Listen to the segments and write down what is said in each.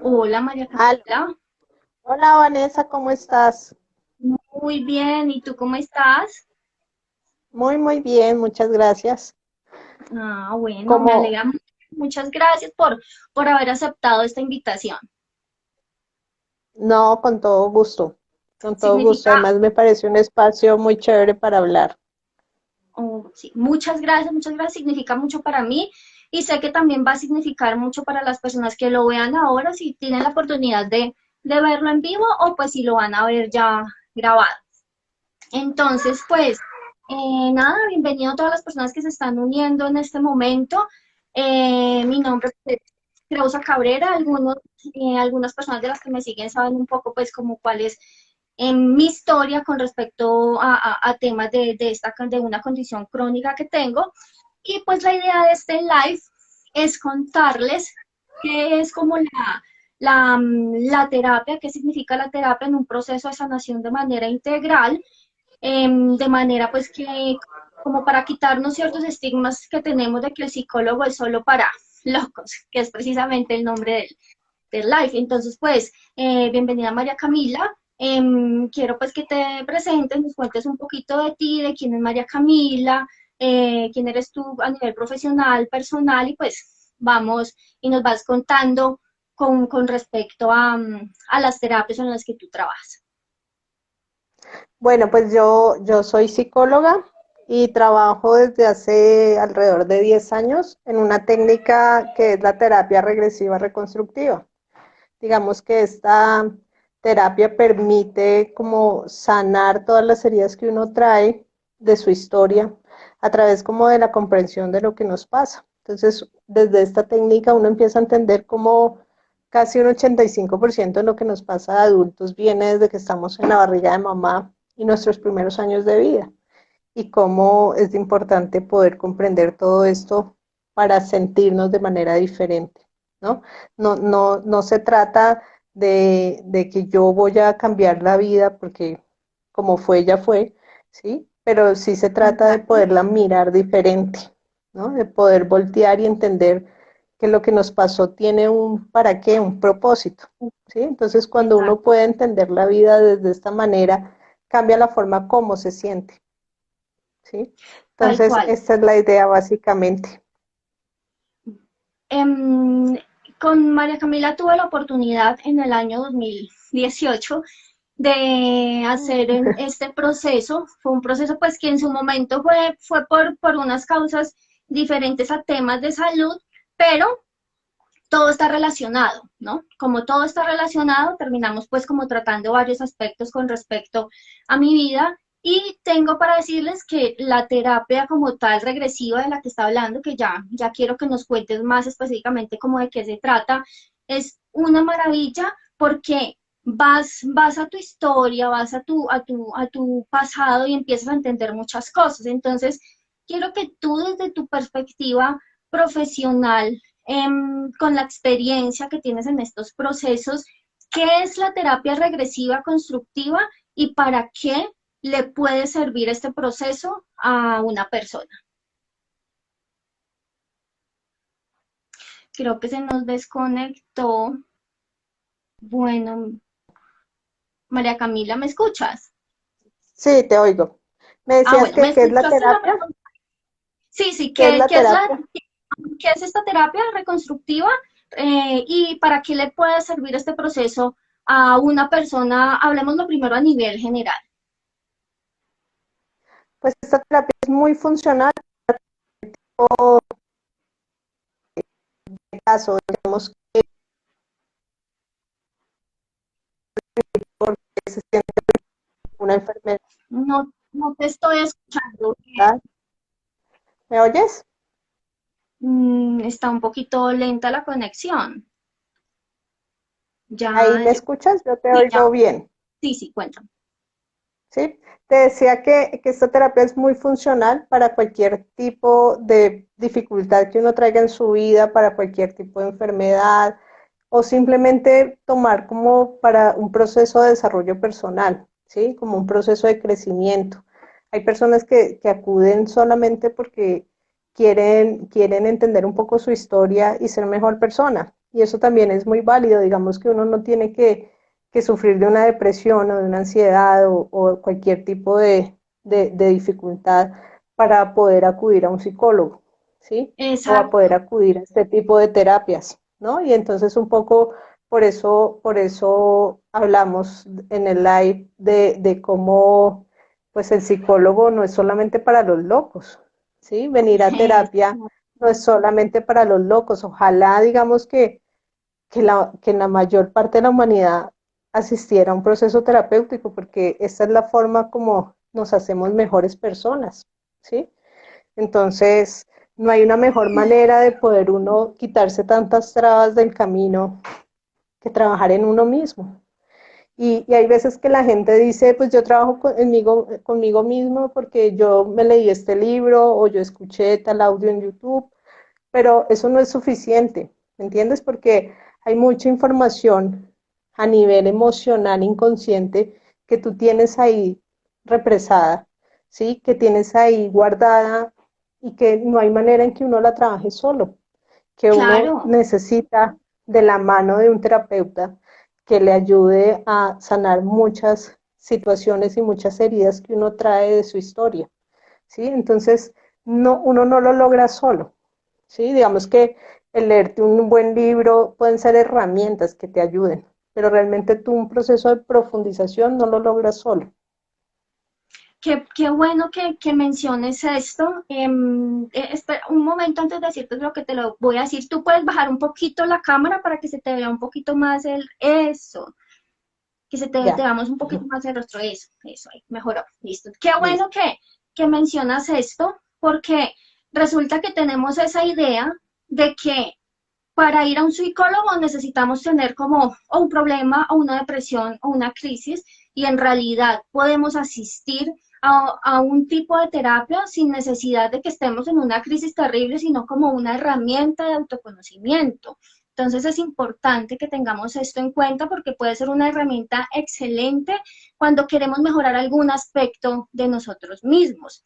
Hola María Aló. Camila, Hola Vanessa, ¿cómo estás? muy bien, ¿y tú cómo estás? Muy bien, muchas gracias. Ah, bueno, me Como, alegra mucho. Muchas gracias por haber aceptado esta invitación. no, con todo gusto. Significa, Además me parece un espacio muy chévere para hablar. oh, sí, muchas gracias, significa mucho para mí y sé que también va a significar mucho para las personas que lo vean ahora, si tienen la oportunidad de verlo en vivo o pues si lo van a ver ya grabado. Entonces, pues, nada, bienvenido a todas las personas que se están uniendo en este momento. Mi nombre es Creusa Cabrera. Algunas personas de las que me siguen saben un poco, pues, como cuál es mi historia con respecto a temas de una condición crónica que tengo. Y pues la idea de este live es contarles qué es como la terapia, qué significa la terapia en un proceso de sanación de manera integral, de manera pues que como para quitarnos ciertos estigmas que tenemos de que el psicólogo es solo para locos, que es precisamente el nombre del live. Entonces, pues, bienvenida María Camila. Quiero pues que te presentes, nos cuentes un poquito de ti, de quién es María Camila, quién eres tú a nivel profesional, personal, y pues vamos y nos vas contando con respecto a las terapias en las que tú trabajas. Bueno, pues yo soy psicóloga y trabajo desde hace alrededor de 10 años en una técnica que es la terapia regresiva reconstructiva. Digamos que esta terapia permite como sanar todas las heridas que uno trae de su historia a través como de la comprensión de lo que nos pasa. Entonces, desde esta técnica uno empieza a entender cómo casi un 85% de lo que nos pasa a adultos viene desde que estamos en la barriga de mamá y nuestros primeros años de vida, y cómo es importante poder comprender todo esto para sentirnos de manera diferente, ¿no? No se trata de que yo voy a cambiar la vida porque como fue, ya fue, ¿sí? Pero sí se trata de Exacto, poderla mirar diferente, ¿no? De poder voltear y entender que lo que nos pasó tiene un para qué, un propósito, ¿sí? Entonces, cuando uno exacto, puede entender la vida desde esta manera, cambia la forma como se siente. ¿Sí? tal Entonces, cual. esta es la idea básicamente. Em, con María Camila tuve la oportunidad en el año 2018 de hacer este proceso. Fue un proceso pues que en su momento fue por unas causas diferentes a temas de salud, pero todo está relacionado, ¿no? Como todo está relacionado, terminamos pues como tratando varios aspectos con respecto a mi vida y tengo para decirles que la terapia como tal regresiva de la que está hablando, que ya quiero que nos cuentes más específicamente como de qué se trata, es una maravilla porque vas a tu historia, vas a tu pasado y empiezas a entender muchas cosas. Entonces, quiero que tú desde tu perspectiva profesional, con la experiencia que tienes en estos procesos, ¿qué es la terapia regresiva constructiva y para qué le puede servir este proceso a una persona? Creo que se nos desconectó. Bueno, María Camila, ¿me escuchas? Sí, te oigo. Me Ah, decías bueno, ¿me que qué es la escuchaste la terapia. pregunta? Sí, sí, ¿Qué es la ¿qué es terapia? qué es esta terapia reconstructiva y para qué le puede servir este proceso a una persona? Hablemoslo primero a nivel general. Pues esta terapia es muy funcional o en caso, digamos, porque se siente una enfermedad. No, no te estoy escuchando. ¿Me oyes? Está un poquito lenta la conexión. Ahí Ya, me escuchas, yo te sí, ya, oigo bien. sí, sí, cuéntame. ¿Sí? Te decía que esta terapia es muy funcional para cualquier tipo de dificultad que uno traiga en su vida, para cualquier tipo de enfermedad, o simplemente tomar como para un proceso de desarrollo personal, ¿sí? Como un proceso de crecimiento. Hay personas que acuden solamente porque quieren entender un poco su historia y ser mejor persona. Y eso también es muy válido, digamos que uno no tiene que sufrir de una depresión o de una ansiedad o cualquier tipo de dificultad para poder acudir a un psicólogo, ¿sí? O a poder Exacto. acudir a este tipo de terapias, ¿no? Y entonces un poco por eso hablamos en el live de cómo pues el psicólogo no es solamente para los locos, ¿sí? Venir a terapia no es solamente para los locos. Ojalá, digamos que la mayor parte de la humanidad asistiera a un proceso terapéutico, porque esta es la forma como nos hacemos mejores personas, ¿sí? Entonces, no hay una mejor manera de poder uno quitarse tantas trabas del camino que trabajar en uno mismo. Y hay veces que la gente dice, pues yo trabajo conmigo mismo porque yo me leí este libro o yo escuché tal audio en YouTube, pero eso no es suficiente, ¿me entiendes? Porque hay mucha información a nivel emocional inconsciente que tú tienes ahí represada, ¿sí? Que tienes ahí guardada y que no hay manera en que uno la trabaje solo, que uno Claro, necesita de la mano de un terapeuta que le ayude a sanar muchas situaciones y muchas heridas que uno trae de su historia, ¿sí? Entonces, no, uno no lo logra solo, ¿sí? Digamos que el leerte un buen libro pueden ser herramientas que te ayuden, pero realmente tú un proceso de profundización no lo logras solo. qué bueno que menciones esto. Espera, un momento antes de decirte lo que te lo voy a decir. Tú puedes bajar un poquito la cámara para que se te vea un poquito más el eso, que te Ya, veamos un poquito más el rostro. Eso, ahí, mejoró. Listo. Qué listo. bueno que mencionas esto, porque resulta que tenemos esa idea de que para ir a un psicólogo necesitamos tener como o un problema o una depresión o una crisis y en realidad podemos asistir a un tipo de terapia sin necesidad de que estemos en una crisis terrible, sino como una herramienta de autoconocimiento. Entonces es importante que tengamos esto en cuenta porque puede ser una herramienta excelente cuando queremos mejorar algún aspecto de nosotros mismos.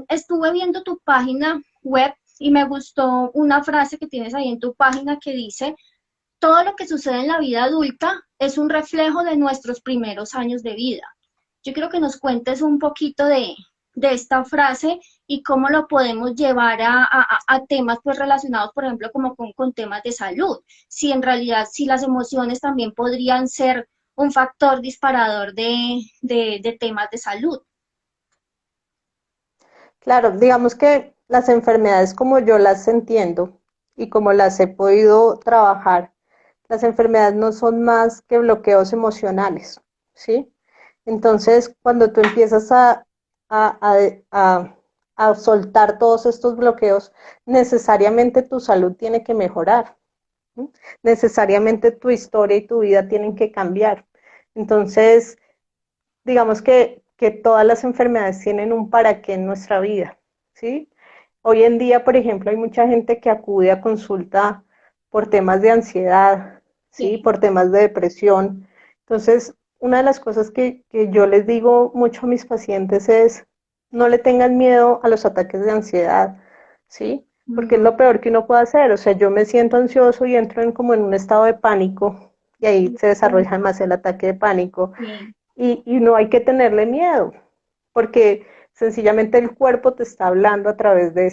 Estuve viendo tu página web y me gustó una frase que tienes ahí en tu página que dice, todo lo que sucede en la vida adulta es un reflejo de nuestros primeros años de vida. Yo quiero que nos cuentes un poquito de esta frase y cómo lo podemos llevar a temas pues relacionados, por ejemplo, como con temas de salud. Si en realidad, si las emociones también podrían ser un factor disparador de temas de salud. Claro, digamos que las enfermedades como yo las entiendo y como las he podido trabajar, las enfermedades no son más que bloqueos emocionales, ¿sí? Entonces, cuando tú empiezas a, a, a, a soltar todos estos bloqueos, necesariamente tu salud tiene que mejorar, ¿sí? Necesariamente tu historia y tu vida tienen que cambiar. Entonces, digamos que todas las enfermedades tienen un para qué en nuestra vida, ¿sí? Hoy en día, por ejemplo, hay mucha gente que acude a consulta por temas de ansiedad, ¿sí? Sí, Por temas de depresión. Entonces, una de las cosas que yo les digo mucho a mis pacientes es, no le tengan miedo a los ataques de ansiedad, ¿sí? Porque es mm, lo peor que uno puede hacer. O sea, yo me siento ansioso y entro como en un estado de pánico y ahí se desarrolla más el ataque de pánico sí, y no hay que tenerle miedo, porque sencillamente el cuerpo te está hablando a través de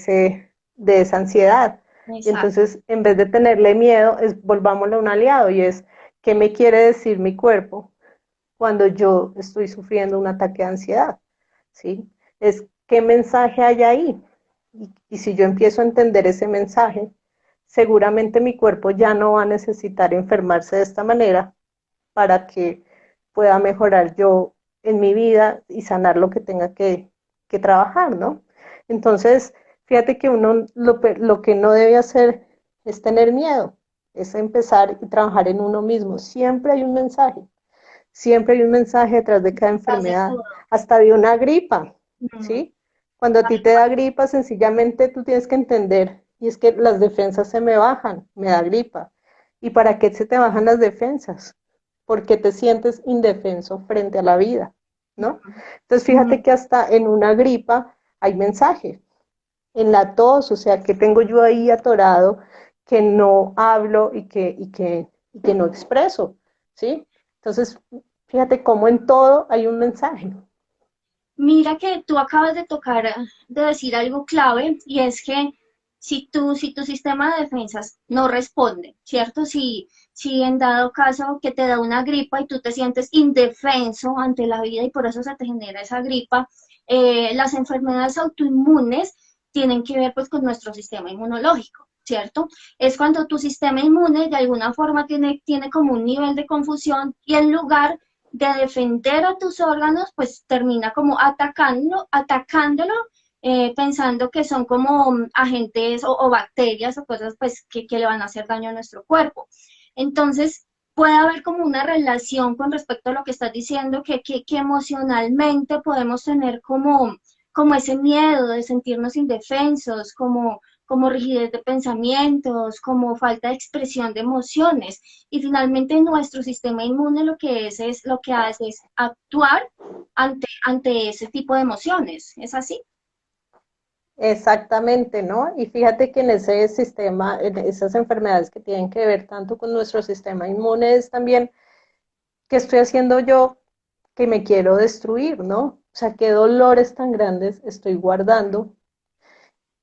esa ansiedad. Y exacto. entonces, en vez de tenerle miedo, volvámoslo a un aliado y es, ¿qué me quiere decir mi cuerpo cuando yo estoy sufriendo un ataque de ansiedad? ¿Sí? Es, ¿qué mensaje hay ahí? Y si yo empiezo a entender ese mensaje, seguramente mi cuerpo ya no va a necesitar enfermarse de esta manera para que pueda mejorar yo en mi vida y sanar lo que tenga que trabajar, ¿no? Entonces, fíjate que uno lo que no debe hacer es tener miedo, es empezar y trabajar en uno mismo. Siempre hay un mensaje detrás de cada Detrás de enfermedad, todo. hasta de una gripa, Mm, ¿sí? Cuando a ti te da gripa, sencillamente tú tienes que entender, y es que las defensas se me bajan, me da gripa. ¿Y para qué se te bajan las defensas? Porque te sientes indefenso frente a la vida, ¿no? Entonces fíjate mm, que hasta en una gripa hay mensaje. En la tos, o sea, que tengo yo ahí atorado que no hablo y que no expreso, ¿sí? Entonces, fíjate cómo en todo hay un mensaje. Mira que tú acabas de tocar, de decir algo clave, y es que si tu sistema de defensas no responde, ¿cierto? Si en dado caso que te da una gripa y tú te sientes indefenso ante la vida y por eso se te genera esa gripa, las enfermedades autoinmunes tienen que ver pues con nuestro sistema inmunológico, ¿cierto? Es cuando tu sistema inmune de alguna forma tiene como un nivel de confusión y en lugar de defender a tus órganos, pues termina como atacándolo, pensando que son como agentes o bacterias o cosas pues que le van a hacer daño a nuestro cuerpo. Entonces, puede haber como una relación con respecto a lo que estás diciendo, que emocionalmente podemos tener como ese miedo de sentirnos indefensos, como rigidez de pensamientos, como falta de expresión de emociones. Y finalmente nuestro sistema inmune lo que hace es actuar ante ese tipo de emociones. ¿Es así? Exactamente, ¿no? Y fíjate que en ese sistema, en esas enfermedades que tienen que ver tanto con nuestro sistema inmune, es también qué estoy haciendo yo que me quiero destruir, ¿no? O sea, qué dolores tan grandes estoy guardando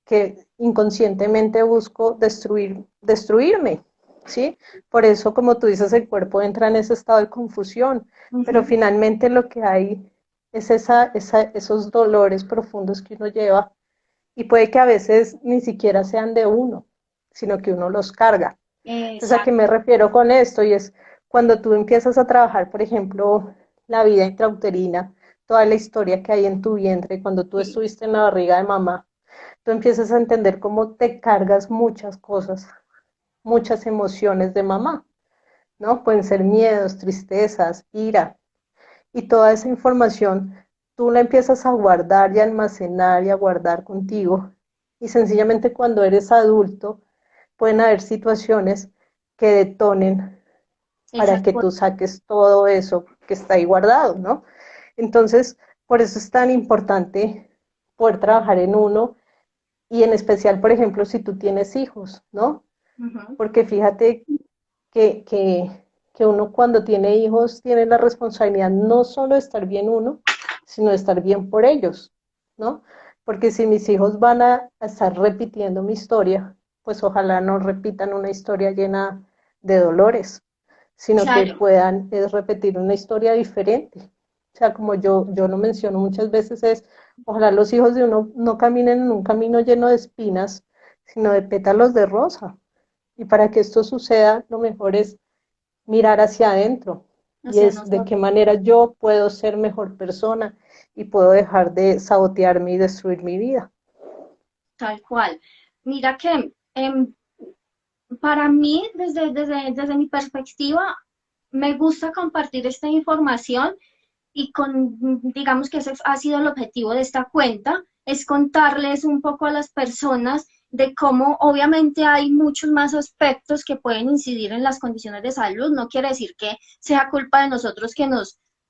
que inconscientemente busco destruirme, ¿sí? Por eso, como tú dices, el cuerpo entra en ese estado de confusión, pero Ujú. finalmente lo que hay es esos dolores profundos que uno lleva y puede que a veces ni siquiera sean de uno, sino que uno los carga. Entonces, ¿a qué Exacto. me refiero con esto? Y es cuando tú empiezas a trabajar, por ejemplo, la vida intrauterina, toda la historia que hay en tu vientre, cuando tú Sí, estuviste en la barriga de mamá, tú empiezas a entender cómo te cargas muchas cosas, muchas emociones de mamá, ¿no? Pueden ser miedos, tristezas, ira, y toda esa información tú la empiezas a guardar y a almacenar y a guardar contigo. Y sencillamente cuando eres adulto pueden haber situaciones que detonen para esas que tú saques todo eso que está ahí guardado, ¿no? Entonces, por eso es tan importante poder trabajar en uno y en especial, por ejemplo, si tú tienes hijos, ¿no? cosas. Porque fíjate que, que, que uno cuando tiene hijos tiene la responsabilidad no solo de estar bien uno, sino de estar bien por ellos, ¿no? Porque si mis hijos van a estar repitiendo mi historia, pues ojalá no repitan una historia llena de dolores, sino que Claro, puedan repetir una historia diferente. O sea, como yo lo menciono muchas veces, es ojalá los hijos de uno no caminen en un camino lleno de espinas, sino de pétalos de rosa. Y para que esto suceda, lo mejor es mirar hacia adentro y hacia es de qué nosotros, manera yo puedo ser mejor persona y puedo dejar de sabotearme y destruir mi vida. tal cual. Mira que para mí, desde mi perspectiva, me gusta compartir esta información y digamos que ese ha sido el objetivo de esta cuenta, es contarles un poco a las personas de cómo obviamente hay muchos más aspectos que pueden incidir en las condiciones de salud. No quiere decir que sea culpa de nosotros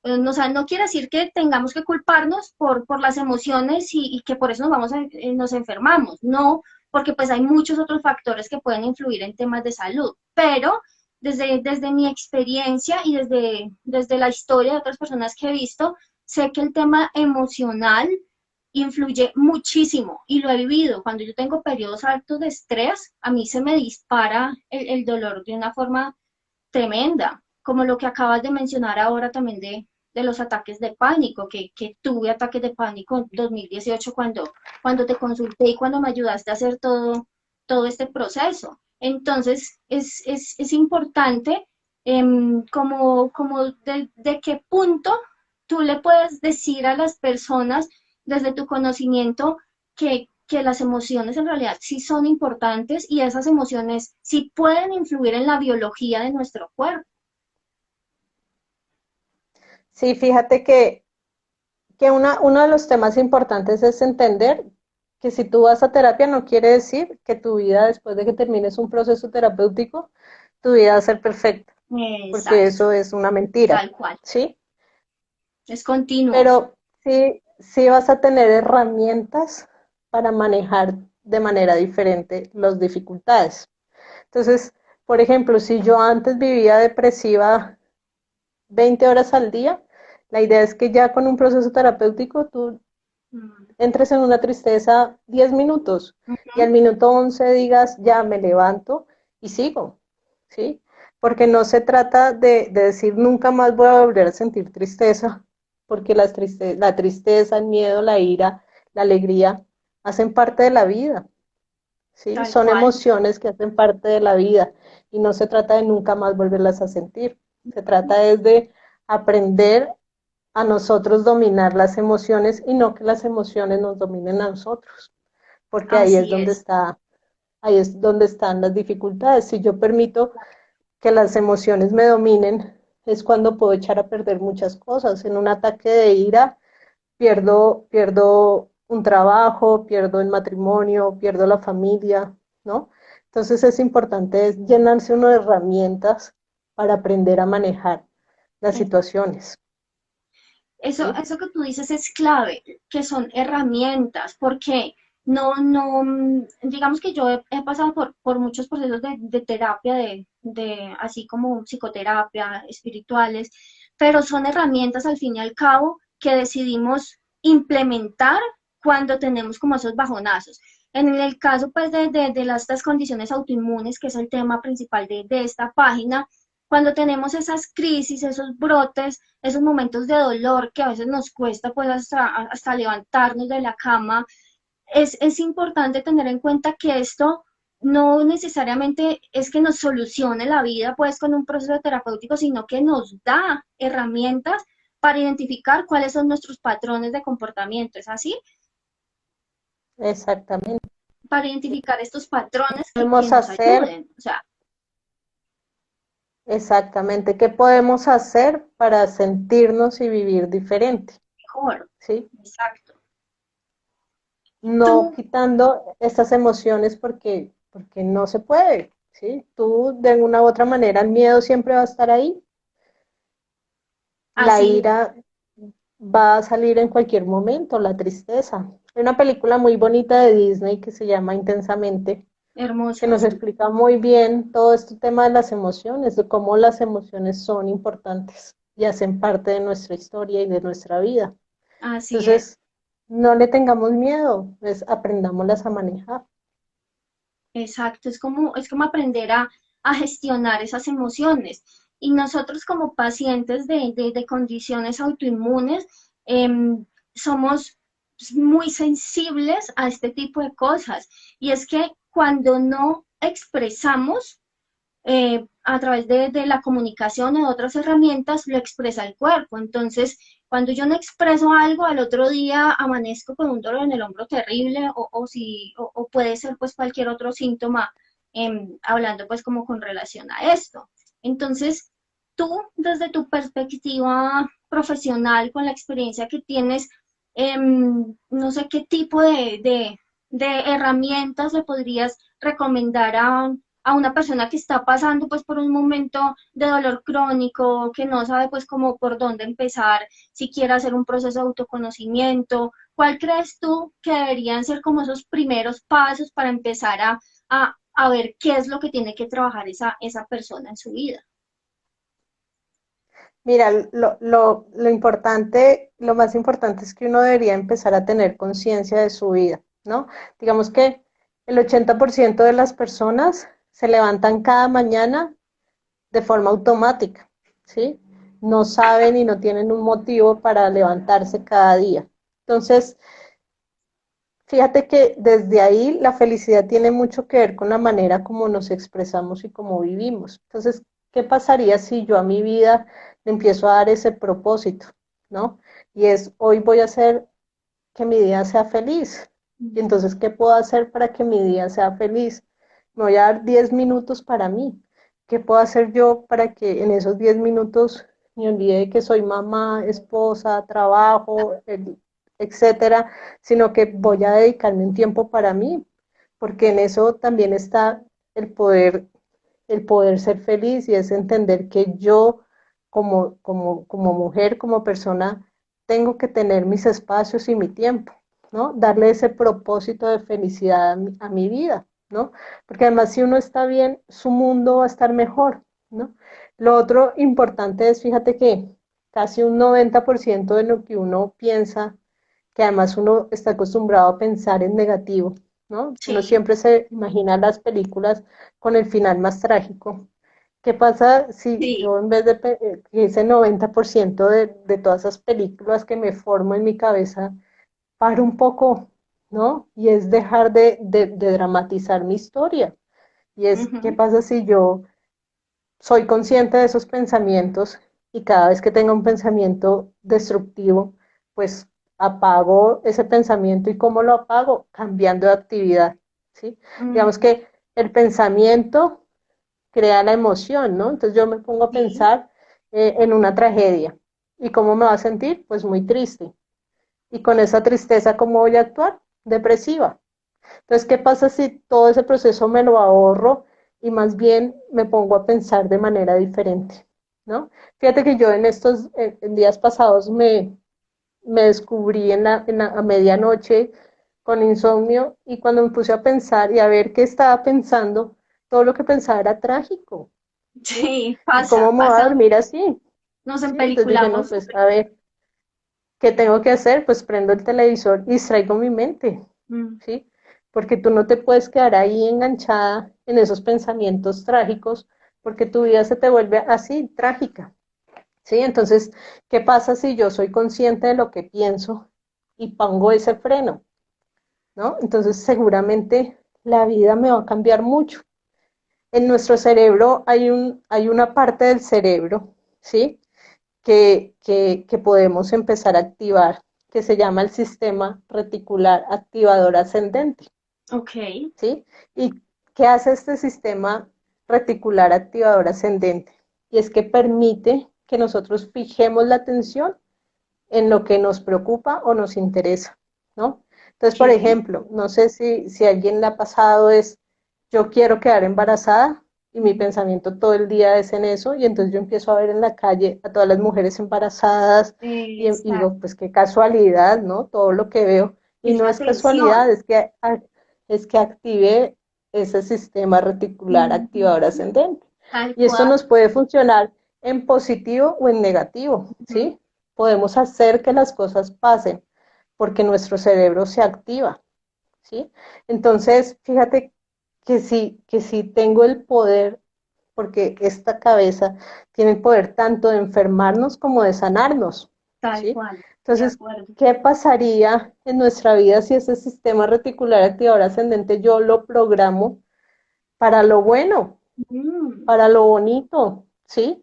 o sea, no quiere decir que tengamos que culparnos por las emociones y que por eso nos enfermamos. No, porque pues hay muchos otros factores que pueden influir en temas de salud, pero desde mi experiencia y desde la historia de otras personas que he visto, sé que el tema emocional influye muchísimo y lo he vivido. Cuando yo tengo periodos altos de estrés, a mí se me dispara el dolor de una forma tremenda, como lo que acabas de mencionar ahora también de los ataques de pánico, que tuve ataques de pánico en 2018 cuando te consulté y cuando me ayudaste a hacer todo este proceso. Entonces, es importante como de qué punto tú le puedes decir a las personas desde tu conocimiento que las emociones en realidad sí son importantes y esas emociones sí pueden influir en la biología de nuestro cuerpo. Sí, fíjate que uno de los temas importantes es entender que si tú vas a terapia no quiere decir que tu vida después de que termines un proceso terapéutico, tu vida va a ser perfecta, porque Exacto, eso es una mentira, tal cual. ¿sí? Es continuo. Pero sí vas a tener herramientas para manejar de manera diferente las dificultades. Entonces, por ejemplo, si yo antes vivía depresiva 20 horas al día, la idea es que ya con un proceso terapéutico tú Mm, entres en una tristeza 10 minutos y al ujú. minuto 11 digas, ya me levanto y sigo, ¿sí? Porque no se trata de decir nunca más voy a volver a sentir tristeza, porque la tristeza, el miedo, la ira, la alegría hacen parte de la vida, ¿sí? Tal Son cual. emociones que hacen parte de la vida y no se trata de nunca más volverlas a sentir. Se trata de aprender a nosotros dominar las emociones y no que las emociones nos dominen a nosotros, porque Así es. ahí es donde están las dificultades. Si yo permito que las emociones me dominen, es cuando puedo echar a perder muchas cosas. En un ataque de ira pierdo un trabajo, pierdo el matrimonio, pierdo la familia, ¿no? Entonces es importante llenarse uno de herramientas para aprender a manejar las situaciones, ¿sí? Eso que tú dices es clave, que son herramientas, porque no, digamos que yo he pasado por muchos procesos de terapia, así como psicoterapia, espirituales, pero son herramientas al fin y al cabo que decidimos implementar cuando tenemos como esos bajonazos. En el caso pues estas condiciones autoinmunes, que es el tema principal de esta página, cuando tenemos esas crisis, esos brotes, esos momentos de dolor que a veces nos cuesta pues hasta levantarnos de la cama, es importante tener en cuenta que esto no necesariamente es que nos solucione la vida pues con un proceso terapéutico, sino que nos da herramientas para identificar cuáles son nuestros patrones de comportamiento, ¿es así? Exactamente. Para identificar estos patrones que Podemos nos hacer ayuden, o sea, exactamente? ¿Qué podemos hacer para sentirnos y vivir diferente? mejor, ¿Sí? exacto. No Tú, quitando estas emociones porque no se puede, ¿sí? Tú de una u otra manera el miedo siempre va a estar ahí, la así, ira va a salir en cualquier momento, la tristeza. Hay una película muy bonita de Disney que se llama Intensamente, que hermosa, nos sí, explica muy bien todo este tema de las emociones, de cómo las emociones son importantes y hacen parte de nuestra historia y de nuestra vida. así es. Entonces, no le tengamos miedo, pues aprendámoslas a manejar. Exacto, es como aprender a gestionar esas emociones. Y nosotros como pacientes de condiciones autoinmunes, somos muy sensibles a este tipo de cosas. Y es que cuando no expresamos a través de la comunicación o de otras herramientas, lo expresa el cuerpo. Entonces, cuando yo no expreso algo, al otro día amanezco con un dolor en el hombro terrible o puede ser pues cualquier otro síntoma, hablando pues como con relación a esto. Entonces, tú desde tu perspectiva profesional, con la experiencia que tienes, no sé qué tipo de herramientas le podrías recomendar a una persona que está pasando pues por un momento de dolor crónico, que no sabe pues cómo por dónde empezar, si quiere hacer un proceso de autoconocimiento, ¿cuál crees tú que deberían ser como esos primeros pasos para empezar a ver qué es lo que tiene que trabajar esa persona en su vida? Mira, lo importante, lo más importante es que uno debería empezar a tener conciencia de su vida, ¿no? Digamos que el 80% de las personas se levantan cada mañana de forma automática, ¿sí? No saben y no tienen un motivo para levantarse cada día. Entonces, fíjate que desde ahí la felicidad tiene mucho que ver con la manera como nos expresamos y cómo vivimos. Entonces, ¿qué pasaría si yo a mi vida le empiezo a dar ese propósito, ¿no? Y es, hoy voy a hacer que mi día sea feliz. Y entonces, ¿qué puedo hacer para que mi día sea feliz? Me voy a dar 10 minutos para mí. ¿Qué puedo hacer yo para que en esos 10 minutos me olvide de que soy mamá, esposa, trabajo, etcétera, sino que voy a dedicarme un tiempo para mí? Porque en eso también está el el poder ser feliz y es entender que yo como mujer, como persona, tengo que tener mis espacios y mi tiempo, ¿no? Darle ese propósito de felicidad a mi vida. ¿no? Porque además si uno está bien, su mundo va a estar mejor, ¿no? Lo otro importante es, fíjate que casi un 90% de lo que uno piensa, que además uno está acostumbrado a pensar en negativo, ¿no? Uno Sí, siempre se imagina las películas con el final más trágico. ¿Qué pasa si sí. yo en vez de que ese 90% de todas esas películas que me formo en mi cabeza, paro un poco, ¿no? Y es dejar de dramatizar mi historia. Y es, ¿qué Ujú. pasa si yo soy consciente de esos pensamientos y cada vez que tenga un pensamiento destructivo, pues apago ese pensamiento? ¿Y cómo lo apago? Cambiando de actividad, ¿sí? Digamos Mm, que el pensamiento crea la emoción, ¿no? Entonces yo me pongo a sí. pensar en una tragedia. ¿Y cómo me va a sentir? Pues muy triste. Y con esa tristeza, ¿cómo voy a actuar? Depresiva. Entonces, ¿qué pasa si todo ese proceso me lo ahorro y más bien me pongo a pensar de manera diferente? ¿No? Fíjate que yo en estos en días pasados me descubrí a medianoche con insomnio y cuando me puse a pensar y a ver qué estaba pensando, todo lo que pensaba era trágico, ¿sí? Sí, ¿Y cómo pasa, me voy a pasa. dormir así? Nos ¿Sí? Entonces dije, no, empeliculamos. pues a ver, ¿qué tengo que hacer? Pues prendo el televisor y distraigo mi mente, Mm, ¿sí? Porque tú no te puedes quedar ahí enganchada en esos pensamientos trágicos, porque tu vida se te vuelve así, trágica, ¿sí? Entonces, ¿qué pasa si yo soy consciente de lo que pienso y pongo ese freno, ¿no? Entonces, seguramente la vida me va a cambiar mucho. En nuestro cerebro hay una parte del cerebro, ¿sí? Que podemos empezar a activar, que se llama el sistema reticular activador ascendente, ok. ¿sí? ¿Y qué hace este sistema reticular activador ascendente? Y es que permite que nosotros fijemos la atención en lo que nos preocupa o nos interesa, ¿no? Entonces, por Ok. ejemplo, no sé si a alguien le ha pasado es, yo quiero quedar embarazada y mi pensamiento todo el día es en eso y entonces yo empiezo a ver en la calle a todas las mujeres embarazadas y digo, Exacto. pues qué casualidad, ¿no? Todo lo que veo y Es no la es casualidad, atención. es que active ese sistema reticular activador Ujú. ascendente. Tal Y eso cual. nos puede funcionar en positivo o en negativo, Ujú. ¿sí? Podemos hacer que las cosas pasen porque nuestro cerebro se activa, ¿sí? Entonces, fíjate que si tengo el poder, porque esta cabeza tiene el poder tanto de enfermarnos como de sanarnos, Tal ¿sí? cual. De Entonces, acuerdo. ¿qué pasaría en nuestra vida si ese sistema reticular activador ascendente yo lo programo para lo bueno, Mm, para lo bonito, ¿sí?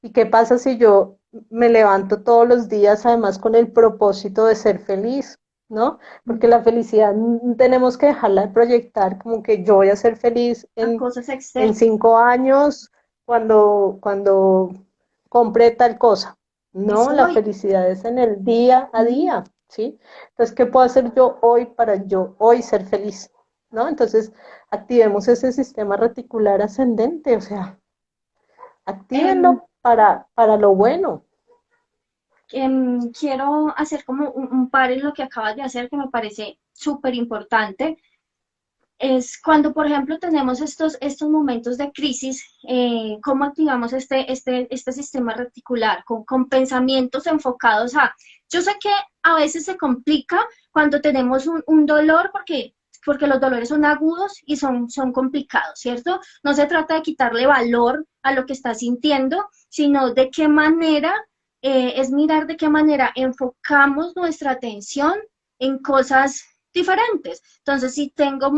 ¿Y qué pasa si yo me levanto todos los días además con el propósito de ser feliz, ¿no? Porque la felicidad tenemos que dejarla de proyectar como que yo voy a ser feliz a en, cosas en externas. 5 años cuando compre tal cosa. Es No, la hoy. felicidad es en el día a Mm, día, ¿sí? Entonces, ¿qué puedo hacer yo hoy para yo hoy ser feliz? ¿No? Entonces, activemos ese sistema reticular ascendente, o sea, em, actívenlo para lo bueno. quiero hacer como un par en lo que acabas de hacer que me parece súper importante. Es cuando, por ejemplo, tenemos estos momentos de crisis, ¿cómo activamos este sistema reticular con pensamientos enfocados a... Yo sé que a veces se complica cuando tenemos un dolor porque los dolores son agudos y son complicados, ¿cierto? No se trata de quitarle valor a lo que está sintiendo, sino de qué manera, es mirar de qué manera enfocamos nuestra atención en cosas diferentes. Entonces, si tengo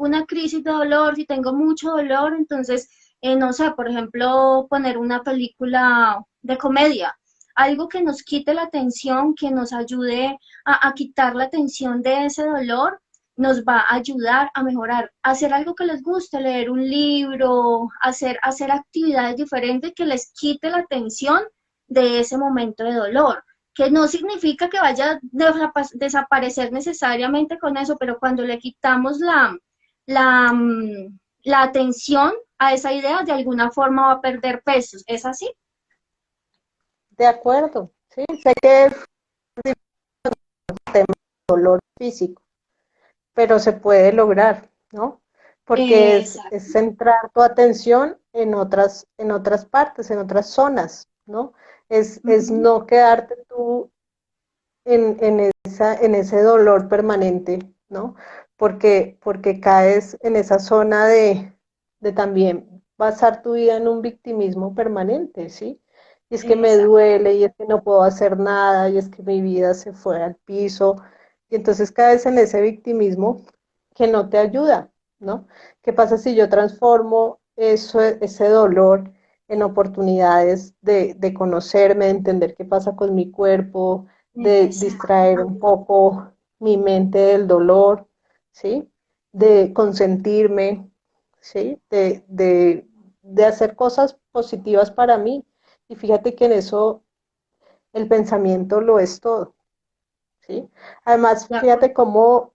una crisis de dolor, si tengo mucho dolor, entonces, no sé, por ejemplo, poner una película de comedia, algo que nos quite la atención, que nos ayude a quitar la atención de ese dolor, nos va a ayudar a mejorar, hacer algo que les guste, leer un libro, hacer actividades diferentes que les quite la atención de ese momento de dolor, que no significa que vaya a desaparecer necesariamente con eso, pero cuando le quitamos la atención a esa idea, de alguna forma va a perder pesos. ¿Es así? De acuerdo, sí, sé que es un tema de dolor físico, pero se puede lograr, ¿no? porque es centrar tu atención en otras partes, en otras zonas, ¿no? Es Ujú. no quedarte tú en ese dolor permanente, ¿no? Porque caes en esa zona de también basar tu vida en un victimismo permanente, ¿sí? Y es que me Exacto. duele, y es que no puedo hacer nada, y es que mi vida se fue al piso, y entonces caes en ese victimismo que no te ayuda, ¿no? ¿Qué pasa si yo transformo ese dolor en oportunidades de conocerme, de entender qué pasa con mi cuerpo, de distraer Exacto. un poco mi mente del dolor, ¿sí? De consentirme, ¿sí? De hacer cosas positivas para mí. Y fíjate que en eso el pensamiento lo es todo, ¿sí? Además, De acuerdo. fíjate cómo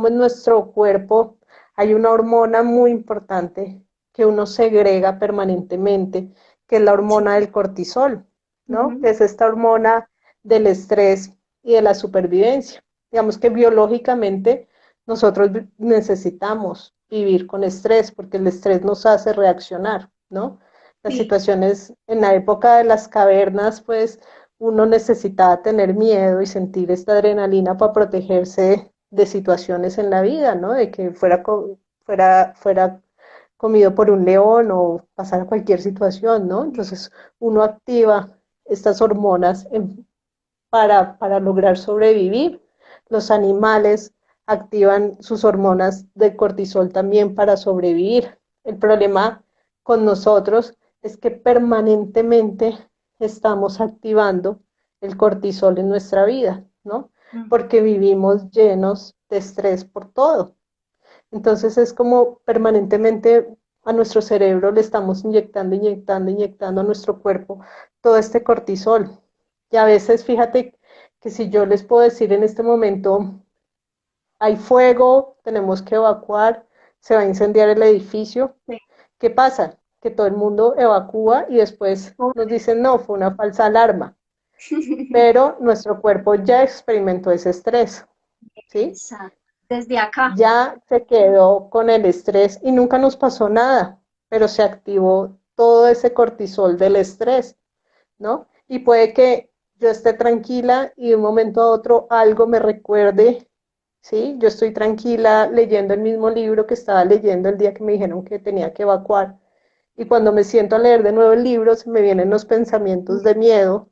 en nuestro cuerpo hay una hormona muy importante que uno segrega permanentemente, que es la Sí. hormona del cortisol, ¿no? Que Ujú. es esta hormona del estrés y de la supervivencia. Digamos que biológicamente nosotros necesitamos vivir con estrés porque el estrés nos hace reaccionar, ¿no? Las Sí. situaciones en la época de las cavernas, pues uno necesitaba tener miedo y sentir esta adrenalina para protegerse de situaciones en la vida, ¿no? De que fuera comido por un león o pasara cualquier situación, ¿no? Entonces uno activa estas hormonas para lograr sobrevivir. Los animales activan sus hormonas de cortisol también para sobrevivir. El problema con nosotros es que permanentemente estamos activando el cortisol en nuestra vida, ¿no? Ujú. Porque vivimos llenos de estrés por todo. Entonces es como permanentemente a nuestro cerebro le estamos inyectando, inyectando, inyectando a nuestro cuerpo todo este cortisol. Y a veces, fíjate que si yo les puedo decir en este momento, hay fuego, tenemos que evacuar, se va a incendiar el edificio, Sí. ¿qué pasa? Que todo el mundo evacúa y después nos dicen, no, fue una falsa alarma, pero nuestro cuerpo ya experimentó ese estrés, ¿sí? Exacto. Desde acá. Ya se quedó con el estrés y nunca nos pasó nada, pero se activó todo ese cortisol del estrés, ¿no? Y puede que yo esté tranquila y de un momento a otro algo me recuerde, ¿sí? Yo estoy tranquila leyendo el mismo libro que estaba leyendo el día que me dijeron que tenía que evacuar. Y cuando me siento a leer de nuevo el libro, se me vienen los pensamientos de miedo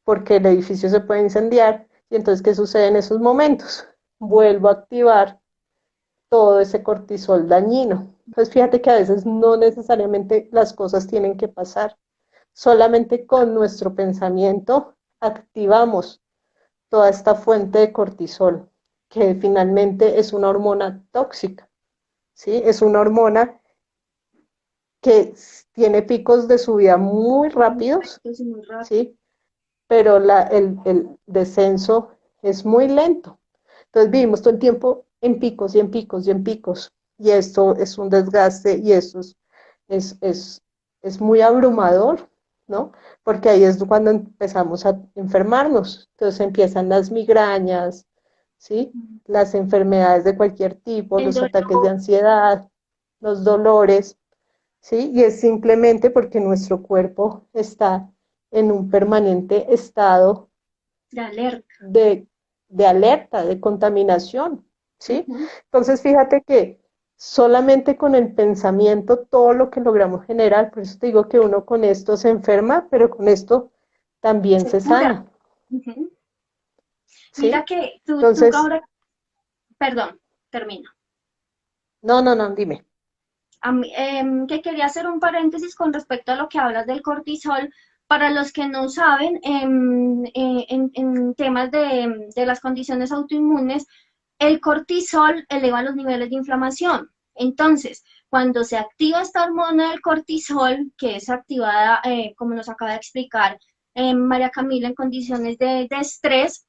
porque el edificio se puede incendiar. Y entonces, ¿qué sucede en esos momentos? Vuelvo a activar todo ese cortisol dañino. Entonces, fíjate que a veces no necesariamente las cosas tienen que pasar. Solamente con nuestro pensamiento activamos toda esta fuente de cortisol, que finalmente es una hormona tóxica, ¿sí? Es una hormona que tiene picos de subida muy Muy rápidos, altos y muy rápido. ¿sí? Pero el descenso es muy lento. Entonces vivimos todo el tiempo en picos y en picos y en picos. Y esto es un desgaste y esto es, es, es muy abrumador, ¿no? Porque ahí es cuando empezamos a enfermarnos. Entonces empiezan las migrañas, ¿sí? Las enfermedades de cualquier tipo, El los ataques de dolor ansiedad, los dolores, ¿sí? Y es simplemente porque nuestro cuerpo está en un permanente estado de alerta. de, de alerta, de contaminación, ¿sí? Ujú. Entonces, fíjate que solamente con el pensamiento, todo lo que logramos generar, por eso te digo que uno con esto se enferma, pero con esto también Se se cura. sana, Ujú. Mira ¿sí? que tú Entonces, ahora, perdón, termino. no, no, no, dime. Que quería hacer un paréntesis con respecto a lo que hablas del cortisol. Para los que no saben, en temas de las condiciones autoinmunes, el cortisol eleva los niveles de inflamación. Entonces, cuando se activa esta hormona del cortisol, que es activada, como nos acaba de explicar María Camila, en condiciones de estrés,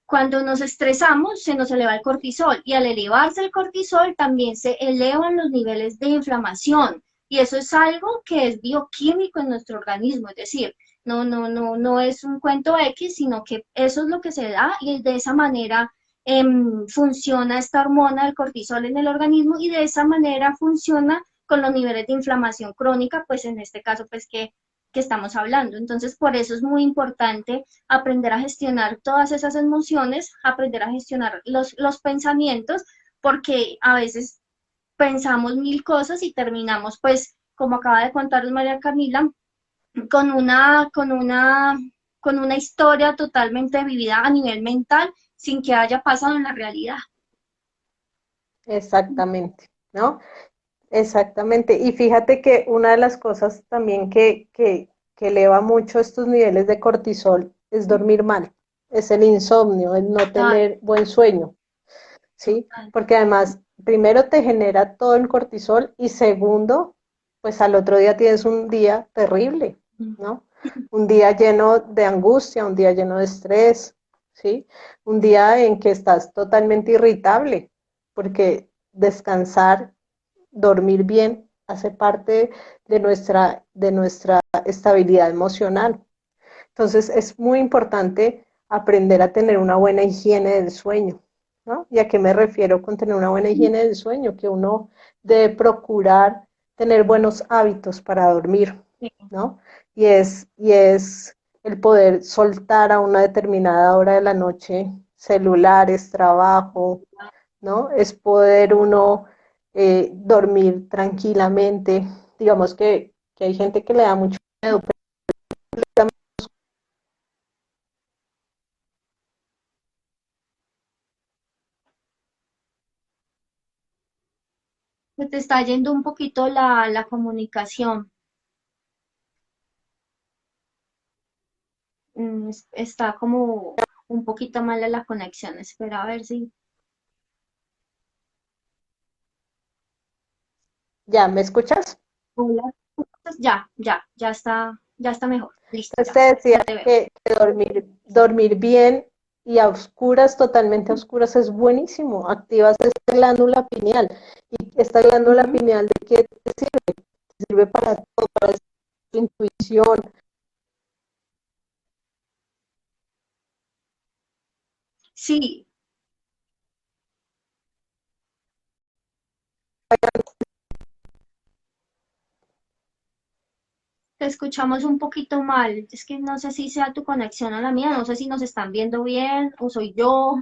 cuando nos estresamos, se nos eleva el cortisol y al elevarse el cortisol también se elevan los niveles de inflamación y eso es algo que es bioquímico en nuestro organismo, es decir, no es un cuento X, sino que eso es lo que se da y de esa manera funciona esta hormona del cortisol en el organismo y de esa manera funciona con los niveles de inflamación crónica, pues en este caso, pues que estamos hablando. Entonces, por eso es muy importante aprender a gestionar todas esas emociones, aprender a gestionar los pensamientos, porque a veces pensamos mil cosas y terminamos, pues, como acaba de contarnos María Camila, con con una historia totalmente vivida a nivel mental sin que haya pasado en la realidad. Exactamente, ¿no? Exactamente. Y fíjate que una de las cosas también que eleva mucho estos niveles de cortisol es dormir mal, es el insomnio, el no Total, tener buen sueño, ¿sí? total. Porque además, primero te genera todo el cortisol y segundo, pues al otro día tienes un día terrible, ¿no? Un día lleno de angustia, un día lleno de estrés, ¿sí? Un día en que estás totalmente irritable, porque descansar, dormir bien, hace parte de nuestra estabilidad emocional. Entonces es muy importante aprender a tener una buena higiene del sueño, ¿no? ¿Y a qué me refiero con tener una buena higiene del sueño? Que uno debe procurar tener buenos hábitos para dormir, Sí. ¿no? Y es el poder soltar a una determinada hora de la noche celulares, trabajo, ¿no? Es poder uno dormir tranquilamente. Digamos que hay gente que le da mucho miedo, pero Se te está yendo un poquito la comunicación. Está como un poquito mala la conexión. Espera a ver si. ya, ¿me escuchas? Hola. Ya está mejor. Listo, Entonces te ya. decía Ya te veo. que dormir bien y a oscuras, totalmente a oscuras, es buenísimo. Activas esta glándula pineal. ¿Y esta glándula Ujú. pineal de qué te sirve? Te sirve para todo, para tu intuición. Sí, te escuchamos un poquito mal. Es que no sé si sea tu conexión o la mía. No sé si nos están viendo bien o soy yo.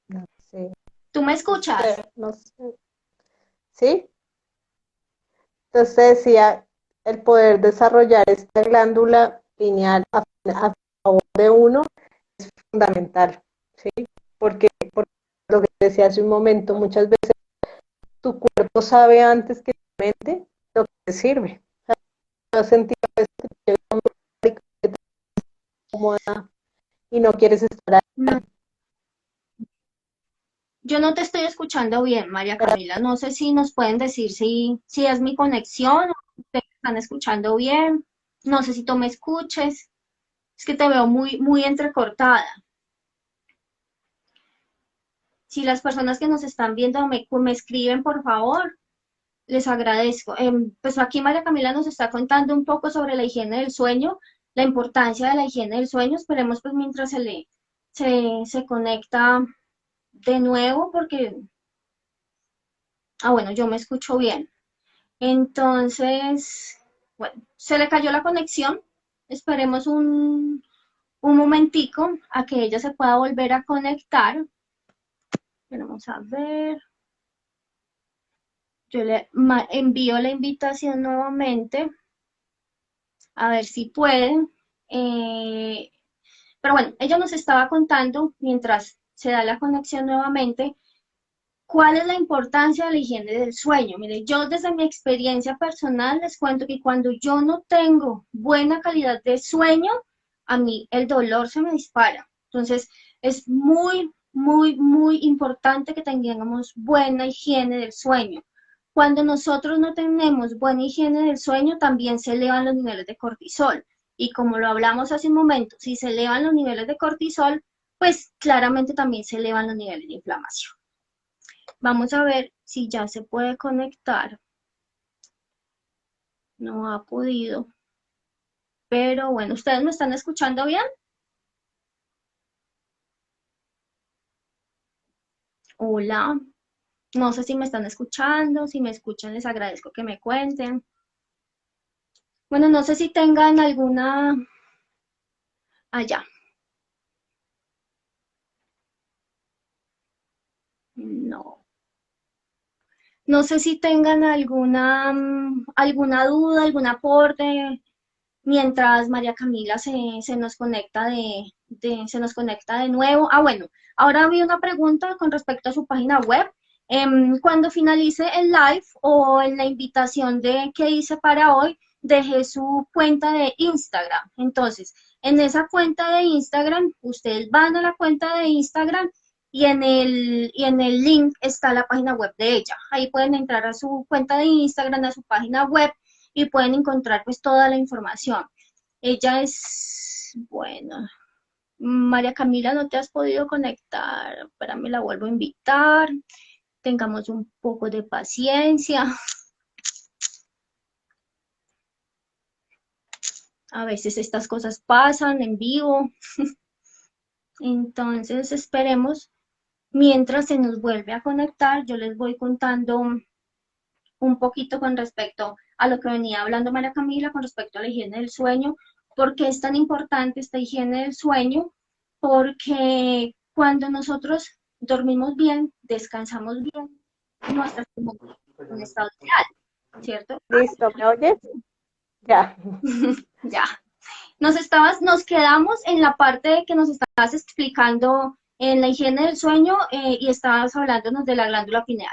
No sé, ¿Tú me escuchas? no sé. ¿Sí? Entonces te decía, el poder desarrollar esta glándula pineal a favor de uno es fundamental, ¿sí? Porque lo que te decía hace un momento, muchas veces tu cuerpo sabe antes que tu mente lo que te sirve. No has sentido a veces que te llega un médico que te incomoda y no quieres estar No, ahí. yo no te estoy escuchando bien, María Pero Camila. No sé si nos pueden decir si es mi conexión o ustedes están escuchando bien. No sé si tú me escuches. Es que te veo muy entrecortada. Si las personas que nos están viendo me escriben, por favor, les agradezco. Pues aquí María Camila nos está contando un poco sobre la higiene del sueño, la importancia de la higiene del sueño. Esperemos pues mientras se conecta de nuevo, porque, bueno, yo me escucho bien. Entonces, bueno, se le cayó la conexión. Esperemos un momentico a que ella se pueda volver a conectar. Vamos a ver. Yo le envío la invitación nuevamente, a ver si pueden. Eh, pero bueno, ella nos estaba contando, mientras se da la conexión nuevamente, cuál es la importancia de la higiene del sueño. Mire, yo desde mi experiencia personal les cuento que cuando yo no tengo buena calidad de sueño, a mí el dolor se me dispara. Entonces, es muy importante que tengamos buena higiene del sueño. Cuando nosotros no tenemos buena higiene del sueño, también se elevan los niveles de cortisol. Y como lo hablamos hace un momento, si se elevan los niveles de cortisol, pues claramente también se elevan los niveles de inflamación. Vamos a ver si ya se puede conectar. No ha podido. Pero bueno, ¿ustedes me están escuchando bien? Hola, no sé si me están escuchando, si me escuchan les agradezco que me cuenten. Bueno, no sé si tengan alguna allá. No. No sé si tengan alguna, alguna duda, algún aporte mientras María Camila se nos conecta se nos conecta de nuevo. Ah, bueno, ahora vi una pregunta con respecto a su página web. Cuando finalice el live o en la invitación que hice para hoy, dejé su cuenta de Instagram. Entonces, en esa cuenta de Instagram, ustedes van a la cuenta de Instagram y en el link está la página web de ella. Ahí pueden entrar a su cuenta de Instagram, a su página web y pueden encontrar pues toda la información. Ella es, bueno, María Camila, no te has podido conectar, espérame, la vuelvo a invitar, tengamos un poco de paciencia, a veces estas cosas pasan en vivo, entonces esperemos, mientras se nos vuelve a conectar, yo les voy contando un poquito con respecto a lo que venía hablando María Camila, con respecto a la higiene del sueño. ¿Por qué es tan importante esta higiene del sueño? Porque cuando nosotros dormimos bien, descansamos bien, nuestras pulmones están en un estado ideal, ¿cierto? Listo, ¿me oyes? Ya. Ya. Nos quedamos en la parte de que nos estabas explicando en la higiene del sueño y estabas hablándonos de la glándula pineal.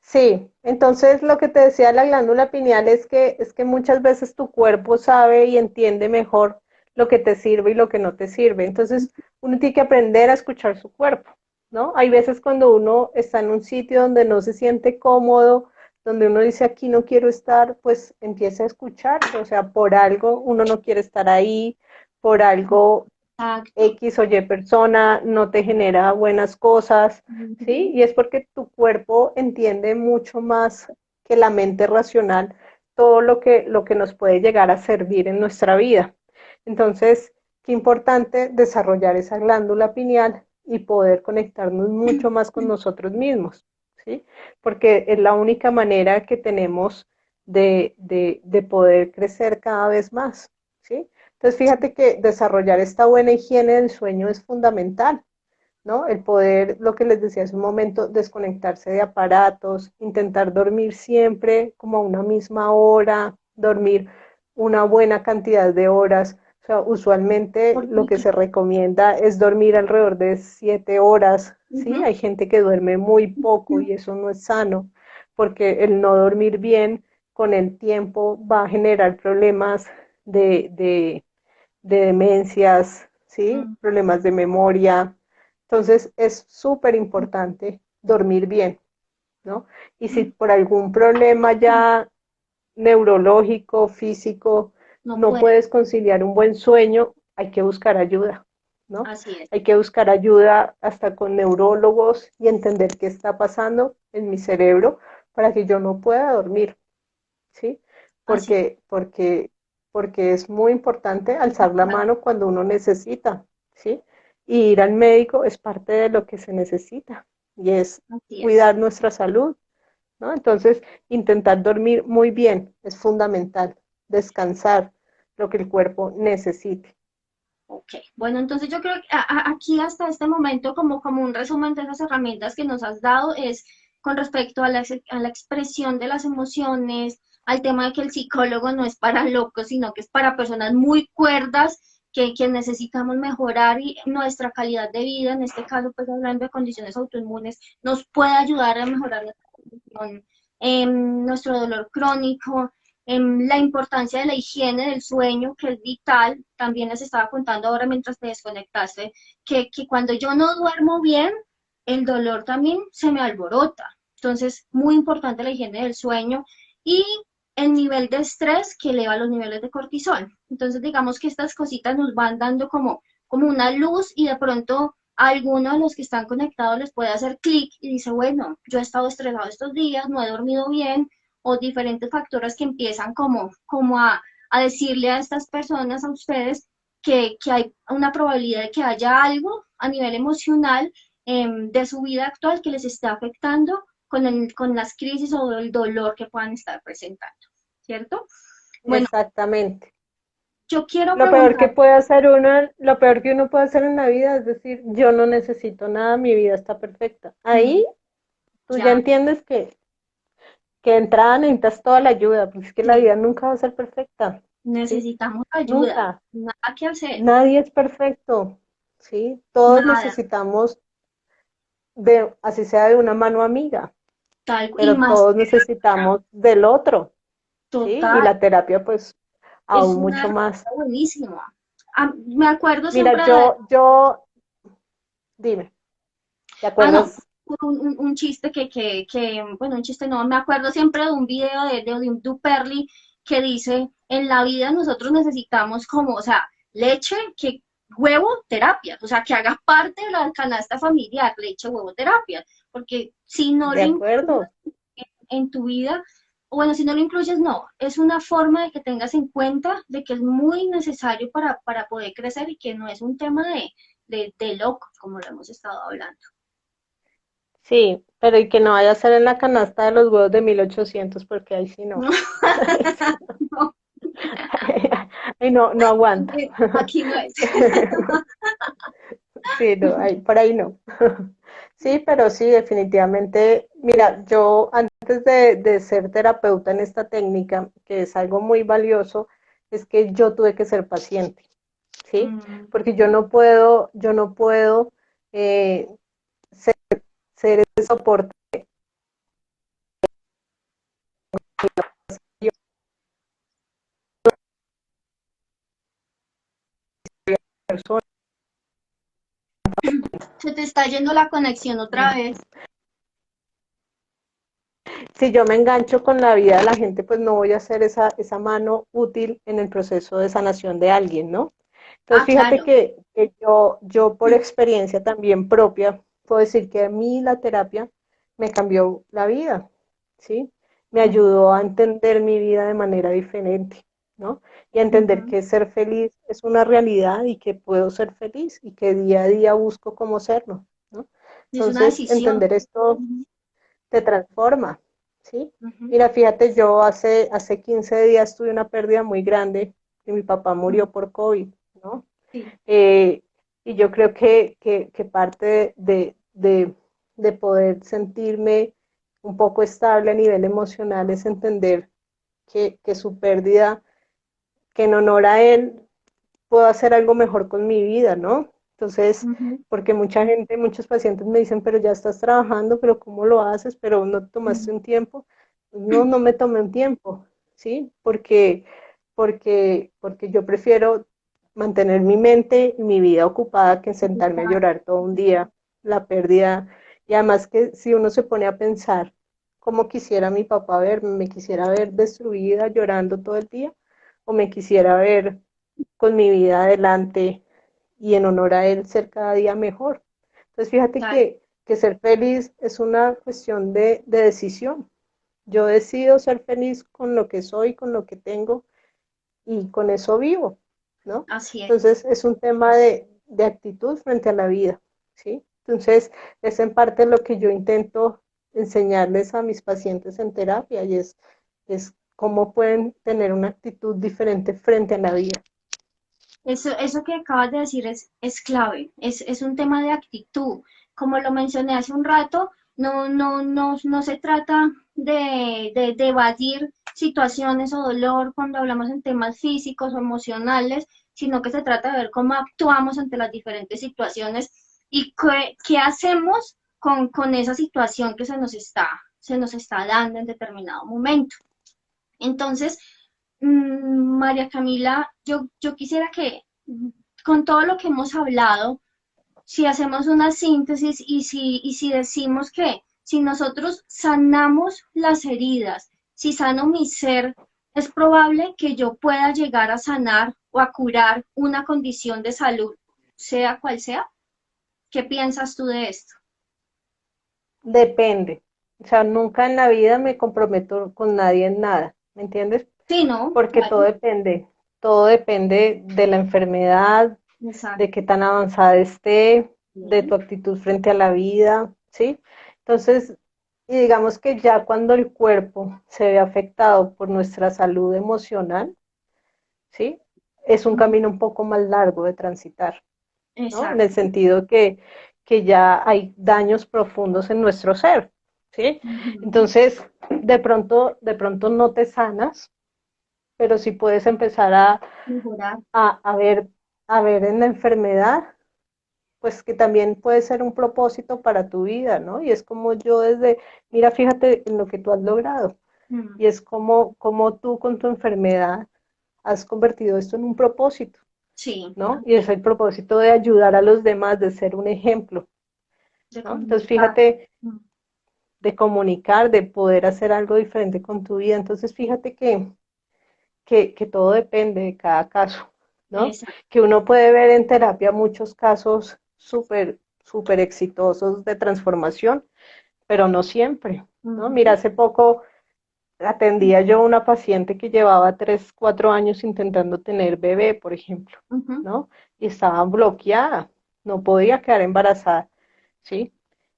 Sí, entonces lo que te decía la glándula pineal es que muchas veces tu cuerpo sabe y entiende mejor lo que te sirve y lo que no te sirve. Entonces uno tiene que aprender a escuchar su cuerpo, ¿no? Hay veces cuando uno está en un sitio donde no se siente cómodo, donde uno dice aquí no quiero estar, pues empieza a escuchar, o sea, por algo uno no quiere estar ahí, por algo Exacto. X o Y persona no te genera buenas cosas, ¿sí? Y es porque tu cuerpo entiende mucho más que la mente racional todo lo que nos puede llegar a servir en nuestra vida. Entonces, qué importante desarrollar esa glándula pineal y poder conectarnos mucho más con nosotros mismos, ¿sí? Porque es la única manera que tenemos de poder crecer cada vez más, ¿sí? Entonces, fíjate que desarrollar esta buena higiene del sueño es fundamental, ¿no? El poder, lo que les decía hace un momento, desconectarse de aparatos, intentar dormir siempre como a una misma hora, dormir una buena cantidad de horas. O sea, usualmente lo que se recomienda es dormir alrededor de 7 horas, ¿sí? Hay gente que duerme muy poco y eso no es sano, porque el no dormir bien con el tiempo va a generar problemas de demencias, ¿sí? Problemas de memoria. Entonces es súper importante dormir bien, ¿no? Y si por algún problema ya neurológico, físico, No no puede, puedes conciliar un buen sueño, hay que buscar ayuda, ¿no? así es, Hay que buscar ayuda hasta con neurólogos y entender qué está pasando en mi cerebro para que yo no pueda dormir, ¿sí? así es. Porque es muy importante alzar la mano cuando uno necesita, ¿sí? Y ir al médico es parte de lo que se necesita y es Así es. cuidar nuestra salud, ¿no? Entonces, intentar dormir muy bien es fundamental, descansar lo que el cuerpo necesite. Ok, bueno, entonces yo creo que aquí hasta este momento, como un resumen de esas herramientas que nos has dado, es con respecto a a la expresión de las emociones, al tema de que el psicólogo no es para locos, sino que es para personas muy cuerdas que necesitamos mejorar y nuestra calidad de vida, en este caso, pues hablando de condiciones autoinmunes, nos puede ayudar a mejorar nuestra condición, nuestro dolor crónico, la importancia de la higiene del sueño, que es vital. También les estaba contando ahora mientras te desconectaste, que cuando yo no duermo bien, el dolor también se me alborota. Entonces, muy importante la higiene del sueño y el nivel de estrés que eleva los niveles de cortisol. Entonces, digamos que estas cositas nos van dando como una luz y de pronto a alguno de los que están conectados les puede hacer clic y dice, bueno, yo he estado estresado estos días, no he dormido bien, o diferentes factores que empiezan como a decirle a estas personas, a ustedes, que hay una probabilidad de que haya algo a nivel emocional de su vida actual que les está afectando con las crisis o el dolor que puedan estar presentando, ¿cierto? Bueno, Exactamente. yo quiero Lo peor que preguntar, puede hacer uno, lo peor que uno puede hacer en la vida es decir, yo no necesito nada, mi vida está perfecta. Ahí tú ya claro, entiendes que de entrada necesitas toda la ayuda, porque es que la sí, vida nunca va a ser perfecta, ¿sí? necesitamos ayuda, Nunca. nada que hacer, Nadie es perfecto, ¿sí? Todos nada, necesitamos de, así sea de una mano amiga, y pero más todos necesitamos del otro, ¿sí? Y total, la terapia, pues, es aún una mucho más. herramienta buenísima. Me acuerdo Mira, siempre de, dime, ¿te no, acuerdas? un chiste bueno, un chiste no, me acuerdo siempre de un video de un Duperly que dice, en la vida nosotros necesitamos como, o sea, leche, que huevo, terapia, o sea, que haga parte de la canasta familiar, leche, huevo, terapia, porque si no De lo incluyes acuerdo. en tu vida, o bueno, si no lo incluyes, no, es una forma de que tengas en cuenta de que es muy necesario para poder crecer y que no es un tema de locos, como lo hemos estado hablando. Sí, pero y que no vaya a ser en la canasta de los huevos de 1800, porque ahí sí no. No, Ahí no, no aguanta. aquí no es. Sí, no, ahí, por ahí no. Sí, pero sí, definitivamente. Mira, yo antes de ser terapeuta en esta técnica, que es algo muy valioso, es que yo tuve que ser paciente, ¿sí? Mm, Porque yo no puedo eh, ser, ser ese soporte de persona. Se te está yendo la conexión otra vez. Si yo me engancho con la vida de la gente, pues no voy a ser esa mano útil en el proceso de sanación de alguien, ¿no? Entonces, Ah, fíjate claro. que yo por experiencia también propia, puedo decir que a mí la terapia me cambió la vida, ¿sí? Me ayudó a entender mi vida de manera diferente, ¿no? Y a entender Ujú. que ser feliz es una realidad y que puedo ser feliz y que día a día busco cómo serlo, ¿no? Es una Entonces, decisión. entender esto Ujú, te transforma, ¿sí? ujú, Mira, fíjate, yo hace 15 días tuve una pérdida muy grande y mi papá ujú. murió por COVID, ¿no? Sí. Eh, y yo creo que parte de poder sentirme un poco estable a nivel emocional es entender que su pérdida, que en honor a él, puedo hacer algo mejor con mi vida, ¿no? Entonces, Ujú, porque mucha gente, muchos pacientes me dicen, pero ya estás trabajando, pero ¿cómo lo haces? Pero no tomaste ujú. un tiempo. No, no me tomé un tiempo, ¿sí? Porque yo prefiero mantener mi mente y mi vida ocupada que sentarme a Total. llorar todo un día la pérdida. Y además que si uno se pone a pensar cómo quisiera mi papá verme, me quisiera ver destruida, llorando todo el día, o me quisiera ver con mi vida adelante y en honor a él ser cada día mejor. Entonces fíjate Total. que ser feliz es una cuestión de decisión. Yo decido ser feliz con lo que soy, con lo que tengo y con eso vivo, ¿no? Así es. Entonces es un tema de actitud frente a la vida, ¿sí? Entonces es en parte lo que yo intento enseñarles a mis pacientes en terapia y es cómo pueden tener una actitud diferente frente a la vida. Eso que acabas de decir es clave, es un tema de actitud. Como lo mencioné hace un rato, no se trata de evadir situaciones o dolor cuando hablamos en temas físicos o emocionales, sino que se trata de ver cómo actuamos ante las diferentes situaciones y qué hacemos con esa situación que se nos está dando en determinado momento. Entonces, María Camila, yo quisiera que con todo lo que hemos hablado, si hacemos una síntesis y si decimos que si nosotros sanamos las heridas, si sano mi ser, es probable que yo pueda llegar a sanar o a curar una condición de salud, sea cual sea. ¿Qué piensas tú de esto? Depende. O sea, nunca en la vida me comprometo con nadie en nada, ¿me entiendes? Sí, ¿no? Porque Claro. todo depende de la enfermedad, de Exacto. qué tan avanzada esté. de tu actitud frente a la vida, ¿sí? Entonces, y digamos que ya cuando el cuerpo se ve afectado por nuestra salud emocional, ¿sí? Es un camino un poco más largo de transitar, ¿no? En Exacto. el sentido que ya hay daños profundos en nuestro ser, ¿sí? Ujú. Entonces, de pronto no te sanas, pero sí puedes empezar Mejorar. a ver, a ver en la enfermedad, pues que también puede ser un propósito para tu vida, ¿no? Y es como yo desde, mira, fíjate en lo que tú has logrado, Mm. y es como tú con tu enfermedad has convertido esto en un propósito, Sí, ¿no? Y es el propósito de ayudar a los demás, de ser un ejemplo, de ¿no? Entonces, comunicar. fíjate, Mm. de comunicar, de poder hacer algo diferente con tu vida. Entonces, fíjate que todo depende de cada caso, ¿no? Exacto. Que uno puede ver en terapia muchos casos súper exitosos de transformación, pero no siempre, ¿no? Mira, Ujú. hace poco atendía yo a una paciente que llevaba 3, 4 años intentando tener bebé, por ejemplo, Ujú. ¿no? Y estaba bloqueada, no podía quedar embarazada, ¿sí?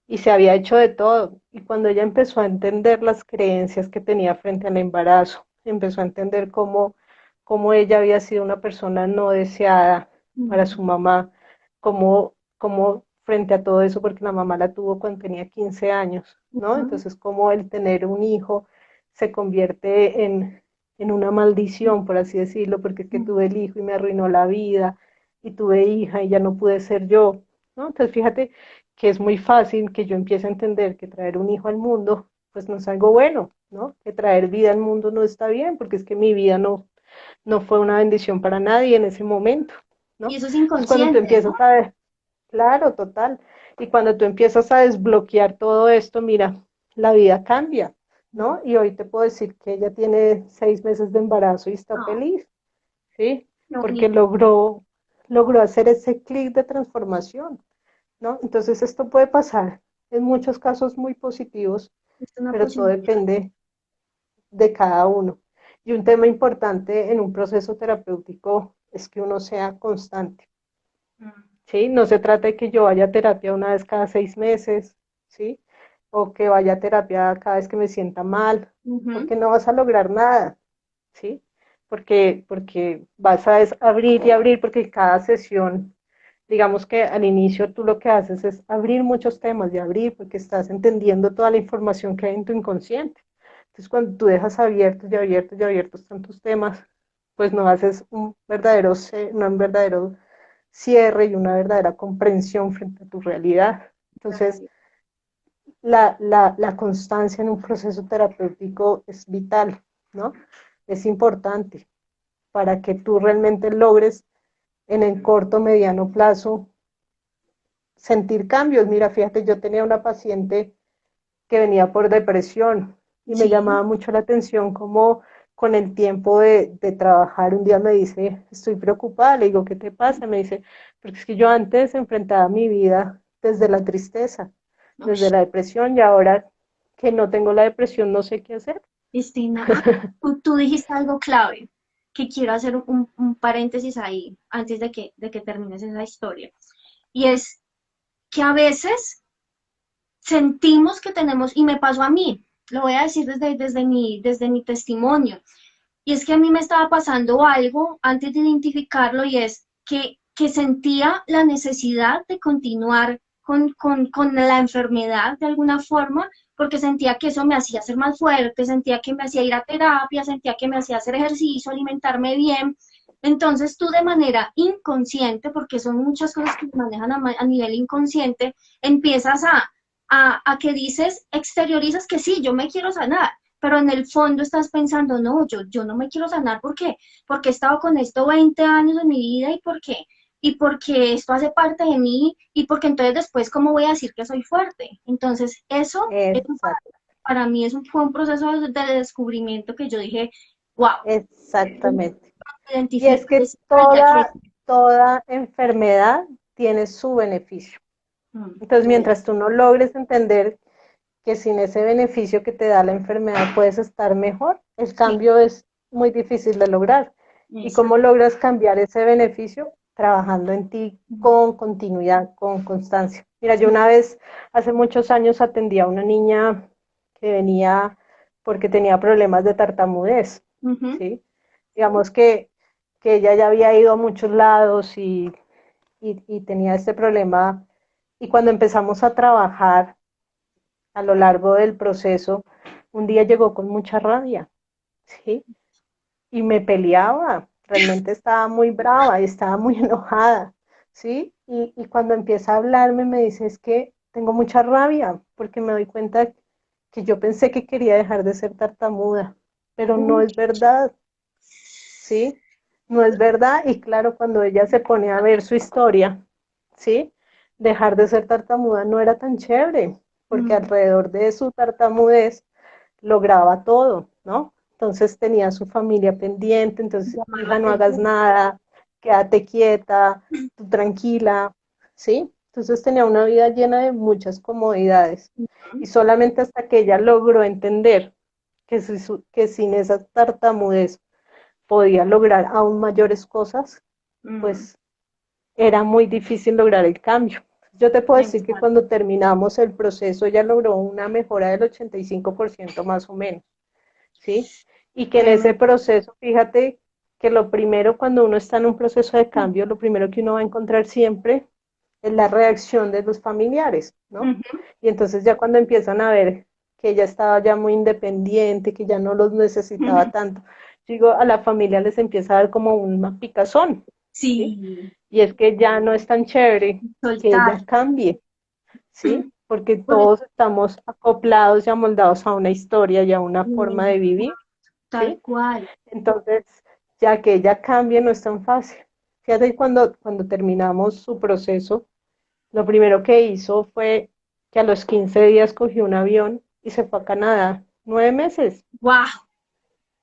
Y se había hecho de todo. Y cuando ella empezó a entender las creencias que tenía frente al embarazo, empezó a entender cómo ella había sido una persona no deseada para Ujú. su mamá, cómo frente a todo eso, porque la mamá la tuvo cuando tenía 15 años, ¿no? Ujú. Entonces, cómo el tener un hijo se convierte en una maldición, por así decirlo, porque es que tuve el hijo y me arruinó la vida, y tuve hija y ya no pude ser yo, ¿no? Entonces, fíjate que es muy fácil que yo empiece a entender que traer un hijo al mundo, pues no es algo bueno, ¿no? Que traer vida al mundo no está bien, porque es que mi vida no fue una bendición para nadie en ese momento, Y ¿no? eso es Entonces, cuando tú inconsciente, empiezas ¿no? a ver, claro, total, y cuando tú empiezas a desbloquear todo esto, mira, la vida cambia, Mm. ¿no? Y hoy te puedo decir que ella tiene 6 meses de embarazo y está No, feliz, ¿sí? qué Porque bonito. logró hacer ese clic de transformación, ¿no? Entonces esto puede pasar en muchos casos muy positivos, Es una pero todo posibilidad. depende de cada uno. Y un tema importante en un proceso terapéutico es que uno sea constante, Mm. ¿sí? No se trata de que yo vaya a terapia una vez cada 6 meses, ¿sí? O que vaya a terapia cada vez que me sienta mal, Ujú. porque no vas a lograr nada, ¿sí? Porque vas a abrir y abrir, porque cada sesión, digamos que al inicio tú lo que haces es abrir muchos temas y abrir, porque estás entendiendo toda la información que hay en tu inconsciente. Entonces, cuando tú dejas abiertos y abiertos y abiertos tantos temas, pues no haces un verdadero cierre y una verdadera comprensión frente a tu realidad. Entonces, la constancia en un proceso terapéutico es vital, ¿no? Es importante para que tú realmente logres en el corto, mediano plazo sentir cambios. Mira, fíjate, yo tenía una paciente que venía por depresión y me Sí. llamaba mucho la atención cómo con el tiempo de trabajar, un día me dice, estoy preocupada, le digo, ¿qué te pasa? Me dice, porque es que yo antes enfrentaba mi vida desde la tristeza, desde Ush. la depresión y ahora que no tengo la depresión no sé qué hacer. Cristina, tú dijiste algo clave, que quiero hacer un paréntesis ahí antes de que termines esa historia. Y es que a veces sentimos que tenemos, y me pasó a mí, lo voy a decir desde mi testimonio, y es que a mí me estaba pasando algo antes de identificarlo y es que sentía la necesidad de continuar con la enfermedad de alguna forma, porque sentía que eso me hacía ser más fuerte, sentía que me hacía ir a terapia, sentía que me hacía hacer ejercicio, alimentarme bien. Entonces tú de manera inconsciente, porque son muchas cosas que se manejan a nivel inconsciente, empiezas a que dices, exteriorizas que sí, yo me quiero sanar, pero en el fondo estás pensando, no, yo no me quiero sanar, ¿por qué? Porque he estado con esto 20 años de mi vida y ¿por qué? Y porque esto hace parte de mí y porque entonces después, ¿cómo voy a decir que soy fuerte? Entonces, eso Exacto, para mí fue un proceso de descubrimiento que yo dije, wow, exactamente. Y es identifico, que toda enfermedad tiene su beneficio. mm, Entonces, mientras tú no logres entender que sin ese beneficio que te da la enfermedad puedes estar mejor, el sí, cambio es muy difícil de lograr. ¿Y cómo exacto, logras cambiar ese beneficio? trabajando en ti con continuidad, con constancia. Mira, yo una vez, hace muchos años, atendí a una niña que venía porque tenía problemas de tartamudez, Ujú. ¿sí? Digamos que ella ya había ido a muchos lados y tenía este problema. Y cuando empezamos a trabajar a lo largo del proceso, un día llegó con mucha rabia, ¿sí? Y me peleaba, realmente estaba muy brava y estaba muy enojada, ¿sí? Y cuando empieza a hablarme me dice, es que tengo mucha rabia porque me doy cuenta que yo pensé que quería dejar de ser tartamuda, pero no Uy, es verdad, ¿sí? No es verdad y claro, cuando ella se pone a ver su historia, ¿sí? Dejar de ser tartamuda no era tan chévere, porque mm, alrededor de su tartamudez lograba todo, ¿no? Entonces tenía su familia pendiente, entonces, llamar la hija, no hagas atención. nada, quédate quieta, tú tranquila, ¿sí? Entonces tenía una vida llena de muchas comodidades. Y solamente hasta que ella logró entender que sin esa tartamudez podía lograr aún mayores cosas, Mm, pues era muy difícil lograr el cambio. Yo te puedo decir que exacto. cuando terminamos el proceso ella logró una mejora del 85% más o menos, ¿sí? Y que en ese Tremendo. proceso, fíjate que lo primero cuando uno está en un proceso de cambio, lo primero que uno va a encontrar siempre es la reacción de los familiares, ¿no? Ujú, Y entonces ya cuando empiezan a ver que ella estaba ya muy independiente, que ya no los necesitaba ujú. tanto, digo, a la familia les empieza a dar como una picazón, ¿sí? Sí, Y es que ya no es tan chévere que soltar. ella cambie, ¿sí? Porque Pues, todos estamos acoplados y amoldados a una historia y a una forma de vivir, tal ¿sí? cual. Entonces, ya que ella cambie no es tan fácil. Fíjate, cuando terminamos su proceso, lo primero que hizo fue que a los 15 días cogió un avión y se fue a Canadá. 9 meses, ¡Wow!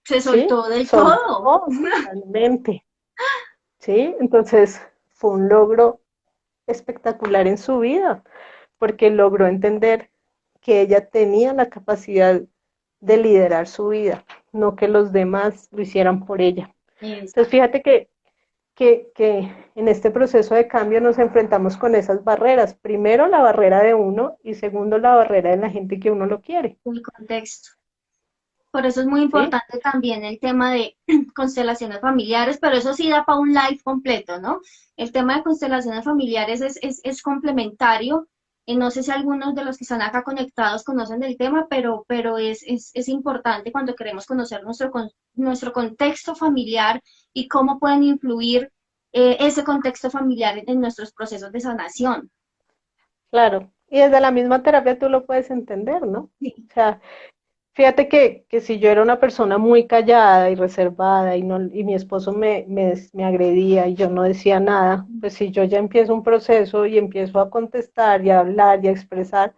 Se ¿sí? soltó del todo. Soltó totalmente, ¿sí? Entonces, fue un logro espectacular en su vida, porque logró entender que ella tenía la capacidad de liderar su vida, no que los demás lo hicieran por ella. Entonces, Exacto. fíjate que en este proceso de cambio nos enfrentamos con esas barreras. Primero, la barrera de uno y segundo, la barrera de la gente que uno lo quiere. El contexto. Por eso es muy ¿Sí? importante también el tema de constelaciones familiares, pero eso sí da para un live completo, ¿no? El tema de constelaciones familiares es complementario. No sé si algunos de los que están acá conectados conocen del tema, pero es importante cuando queremos conocer nuestro contexto familiar y cómo pueden influir ese contexto familiar en nuestros procesos de sanación. Claro. Y desde la misma terapia tú lo puedes entender, ¿no? Sí. O sea, fíjate que si yo era una persona muy callada y reservada y, no, y mi esposo me agredía y yo no decía nada, pues si yo ya empiezo un proceso y empiezo a contestar y a hablar y a expresar,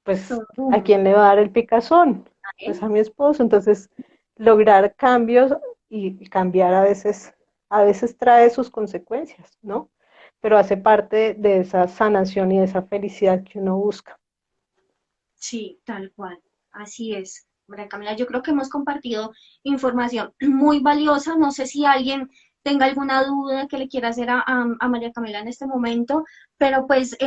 pues Todo ¿a boom, quién le va a dar el picazón? Pues ¿eh? a mi esposo. Entonces, lograr cambios y cambiar a veces trae sus consecuencias, ¿no? Pero hace parte de esa sanación y de esa felicidad que uno busca. Sí, tal cual. Así es. María Camila, yo creo que hemos compartido información muy valiosa. No sé si alguien tenga alguna duda que le quiera hacer a María Camila en este momento, pero pues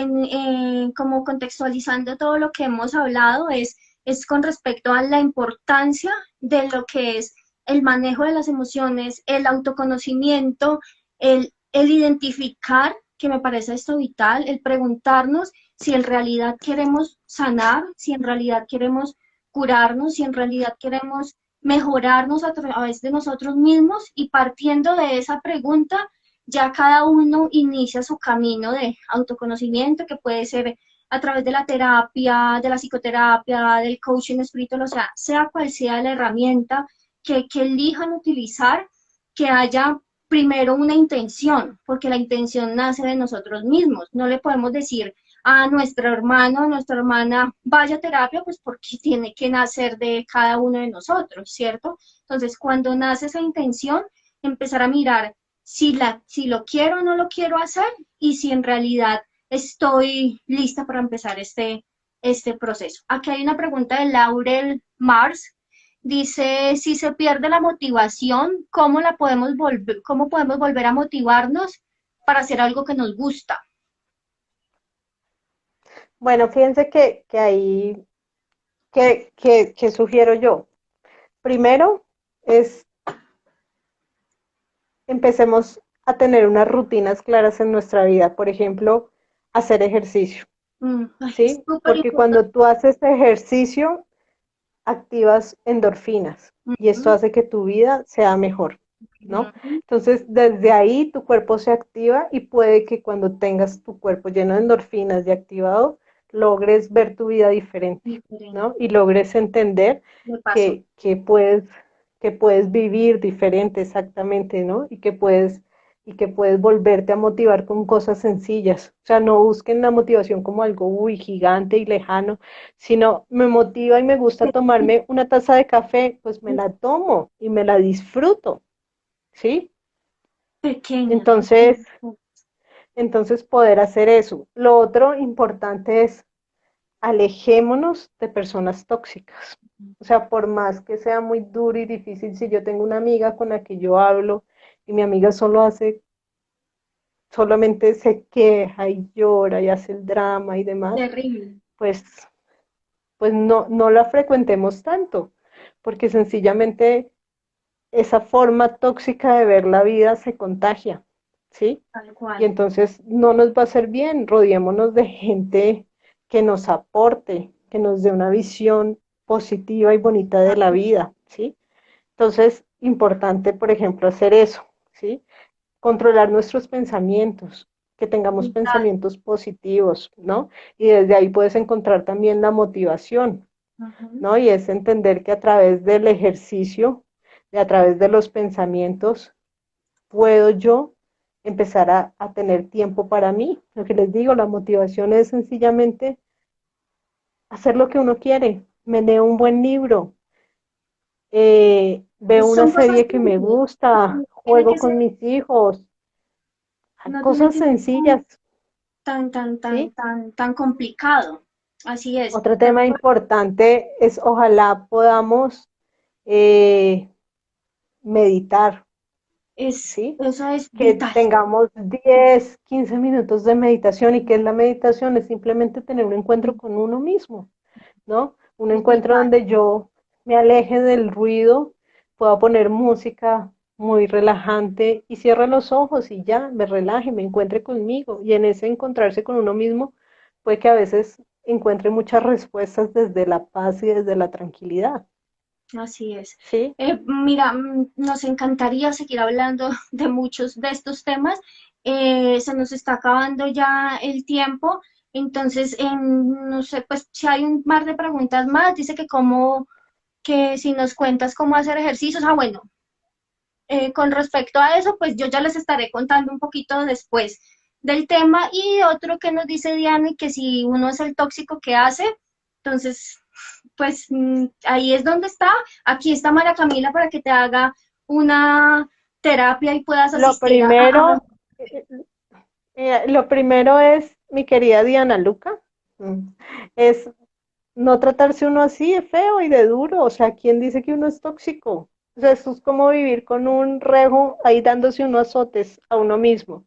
como contextualizando todo lo que hemos hablado es con respecto a la importancia de lo que es el manejo de las emociones, el autoconocimiento, el identificar, que me parece esto vital, el preguntarnos si en realidad queremos sanar, si en realidad queremos curarnos, si en realidad queremos mejorarnos a través de nosotros mismos y partiendo de esa pregunta, ya cada uno inicia su camino de autoconocimiento que puede ser a través de la terapia, de la psicoterapia, del coaching espiritual, o sea cual sea la herramienta que elijan utilizar, que haya primero una intención, porque la intención nace de nosotros mismos. No le podemos decir a nuestro hermano, a nuestra hermana, vaya a terapia, pues porque tiene que nacer de cada uno de nosotros, ¿cierto? Entonces, cuando nace esa intención, empezar a mirar si lo quiero o no lo quiero hacer y si en realidad estoy lista para empezar este proceso. Aquí hay una pregunta de Laurel Mars. Dice, si se pierde la motivación, ¿cómo la podemos volver, cómo podemos volver a motivarnos? para hacer algo que nos gusta. Bueno, fíjense que ahí, que sugiero yo. Primero es empecemos a tener unas rutinas claras en nuestra vida. Por ejemplo, hacer ejercicio, Ay, es ¿sí? súper Porque importante. cuando tú haces ejercicio, activas endorfinas y esto Ujú, hace que tu vida sea mejor, ¿no? ujú, Entonces, desde ahí tu cuerpo se activa y puede que cuando tengas tu cuerpo lleno de endorfinas y activado, logres ver tu vida diferente, diferente. ¿no? Y logres entender Me pasó. que puedes vivir diferente exactamente, ¿no? Y que puedes volverte a motivar con cosas sencillas. O sea, no busquen la motivación como algo, uy, gigante y lejano, sino me motiva y me gusta tomarme una taza de café, pues me la tomo y me la disfruto, ¿sí? Pequeñas, Entonces, pequeñas. entonces poder hacer eso. Lo otro importante es alejémonos de personas tóxicas. O sea, por más que sea muy duro y difícil, si yo tengo una amiga con la que yo hablo y mi amiga solamente se queja y llora y hace el drama y demás, Terrible. pues, pues no la frecuentemos tanto, porque sencillamente esa forma tóxica de ver la vida se contagia, ¿sí? Tal Y cual. entonces no nos va a hacer bien, rodeémonos de gente que nos aporte, que nos dé una visión positiva y bonita de la vida, ¿sí? Entonces, importante, por ejemplo, hacer eso, ¿sí? Controlar nuestros pensamientos, que tengamos Vital. pensamientos positivos, ¿no? Y desde ahí puedes encontrar también la motivación, Ujú. ¿no? Y es entender que a través del ejercicio, a través de los pensamientos, puedo yo empezar a tener tiempo para mí. Lo que les digo, la motivación es sencillamente hacer lo que uno quiere. Me leo un buen libro, veo una Son cosas serie que me simples. gusta, No tiene juego que ser, con mis hijos, no tiene cosas que ser sencillas, ¿sí? tan complicado. Así es. Otro tema importante es ojalá podamos eh, meditar, ¿sí? Eso es Que vital. tengamos 10, 15 minutos de meditación. ¿Y qué es la meditación? Es simplemente tener un encuentro con uno mismo, ¿no? Un Es encuentro vital. donde yo me aleje del ruido, pueda poner música muy relajante y cierre los ojos y ya me relaje, me encuentre conmigo. Y en ese encontrarse con uno mismo, puede que a veces encuentre muchas respuestas desde la paz y desde la tranquilidad, Así es. ¿sí? Mira, nos encantaría seguir hablando de muchos de estos temas. Se nos está acabando ya el tiempo. Entonces, no sé, pues si hay un mar de preguntas más, dice que si nos cuentas cómo hacer ejercicios. Ah, bueno, con respecto a eso, pues yo ya les estaré contando un poquito después del tema. Y otro que nos dice Diana, y que si uno es el tóxico que hace, entonces, pues ahí es donde está. Aquí está María Camila para que te haga una terapia y puedas Lo asistir primero, eh, lo primero es, mi querida Diana Luca, es no tratarse uno así de feo y de duro. O sea, ¿quién dice que uno es tóxico? O sea, esto es como vivir con un rejo ahí dándose unos azotes a uno mismo. O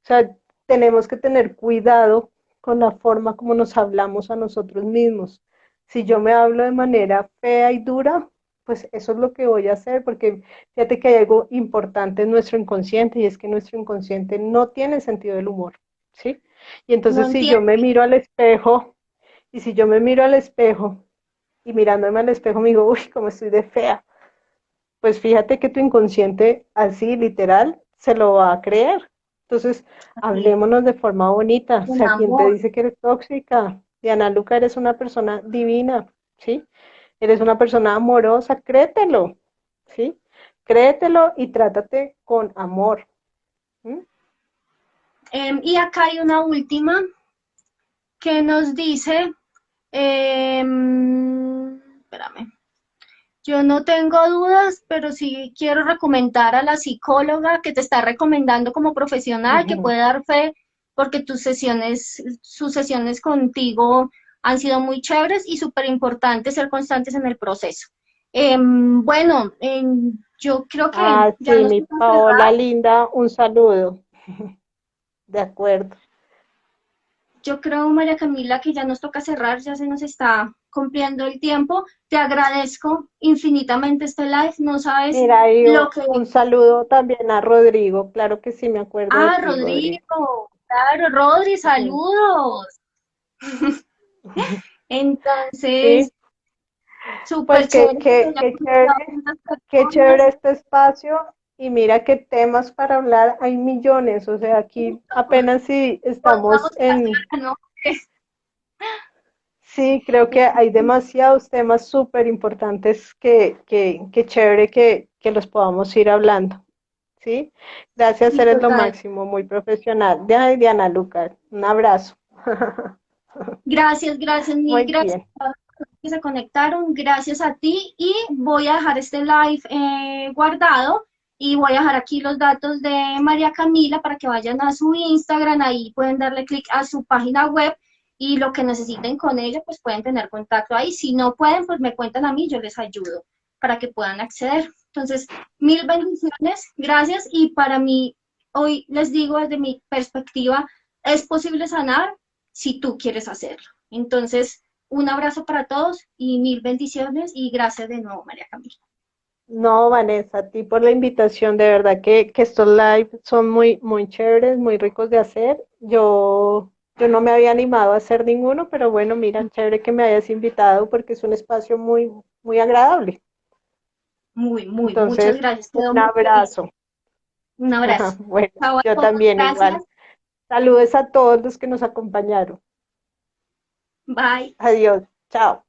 sea, tenemos que tener cuidado con la forma como nos hablamos a nosotros mismos. Si yo me hablo de manera fea y dura, pues eso es lo que voy a hacer, porque fíjate que hay algo importante en nuestro inconsciente y es que nuestro inconsciente no tiene sentido del humor, ¿sí? Y no entonces si yo me entiende. miro al espejo y si yo me miro al espejo y mirándome al espejo me digo, uy, cómo estoy de fea, pues fíjate que tu inconsciente así literal se lo va a creer. Entonces, Así es, hablémonos de forma bonita. O con sea, quien te amor. dice que eres tóxica, Diana Luca, eres una persona divina, ¿sí? Eres una persona amorosa, créetelo, ¿sí? Créetelo y trátate con amor. ¿Sí? Y acá hay una última que nos dice, espérame. Yo no tengo dudas, pero sí quiero recomendar a la psicóloga que te está recomendando como profesional, que puede dar fe, porque sus sesiones contigo han sido muy chéveres y súper importantes ser constantes en el proceso. Bueno, yo creo que Ah, ya sí, nos mi toca Paola cerrar. linda, un saludo. de acuerdo. Yo creo, María Camila, que ya nos toca cerrar, ya se nos está cumpliendo el tiempo. Te agradezco infinitamente este live. No sabes Mira, y lo que... un saludo también a Rodrigo. Claro que sí, me acuerdo de Ah, ti, Rodrigo. Rodrigo. Claro, Rodri, Ujú. saludos. Sí, Entonces, pues súper chévere que se hayan conectado tantas qué personas. chévere este espacio. Y mira qué temas para hablar, hay millones. O sea, aquí apenas si Podríamos estamos ir a en. hacer, ¿no? Sí, creo que hay demasiados temas súper importantes que chévere que los podamos ir hablando. ¿Sí? Gracias, Sí, eres lo total. máximo, muy profesional. Ay, Diana Luca, un abrazo. Gracias, gracias, mil Muy gracias bien. a todos los que se conectaron, gracias a ti y voy a dejar este live guardado y voy a dejar aquí los datos de María Camila para que vayan a su Instagram, ahí pueden darle clic a su página web y lo que necesiten con ella, pues pueden tener contacto ahí. Si no pueden, pues me cuentan a mí, yo les ayudo para que puedan acceder. Entonces, mil bendiciones, gracias y para mí, hoy les digo desde mi perspectiva, es posible sanar si tú quieres hacerlo. Entonces, un abrazo para todos y mil bendiciones y gracias de nuevo, María Camila. No, Vanessa, a ti por la invitación, de verdad que estos live son muy, muy chéveres, muy ricos de hacer. Yo no me había animado a hacer ninguno, pero bueno, mira, chévere que me hayas invitado porque es un espacio muy, muy agradable. Muchas Entonces, gracias. Quedo un muy feliz. abrazo. Un abrazo. Bueno, Chao a yo todos. también Gracias. igual. Saludos a todos los que nos acompañaron. Bye. Adiós. Chao.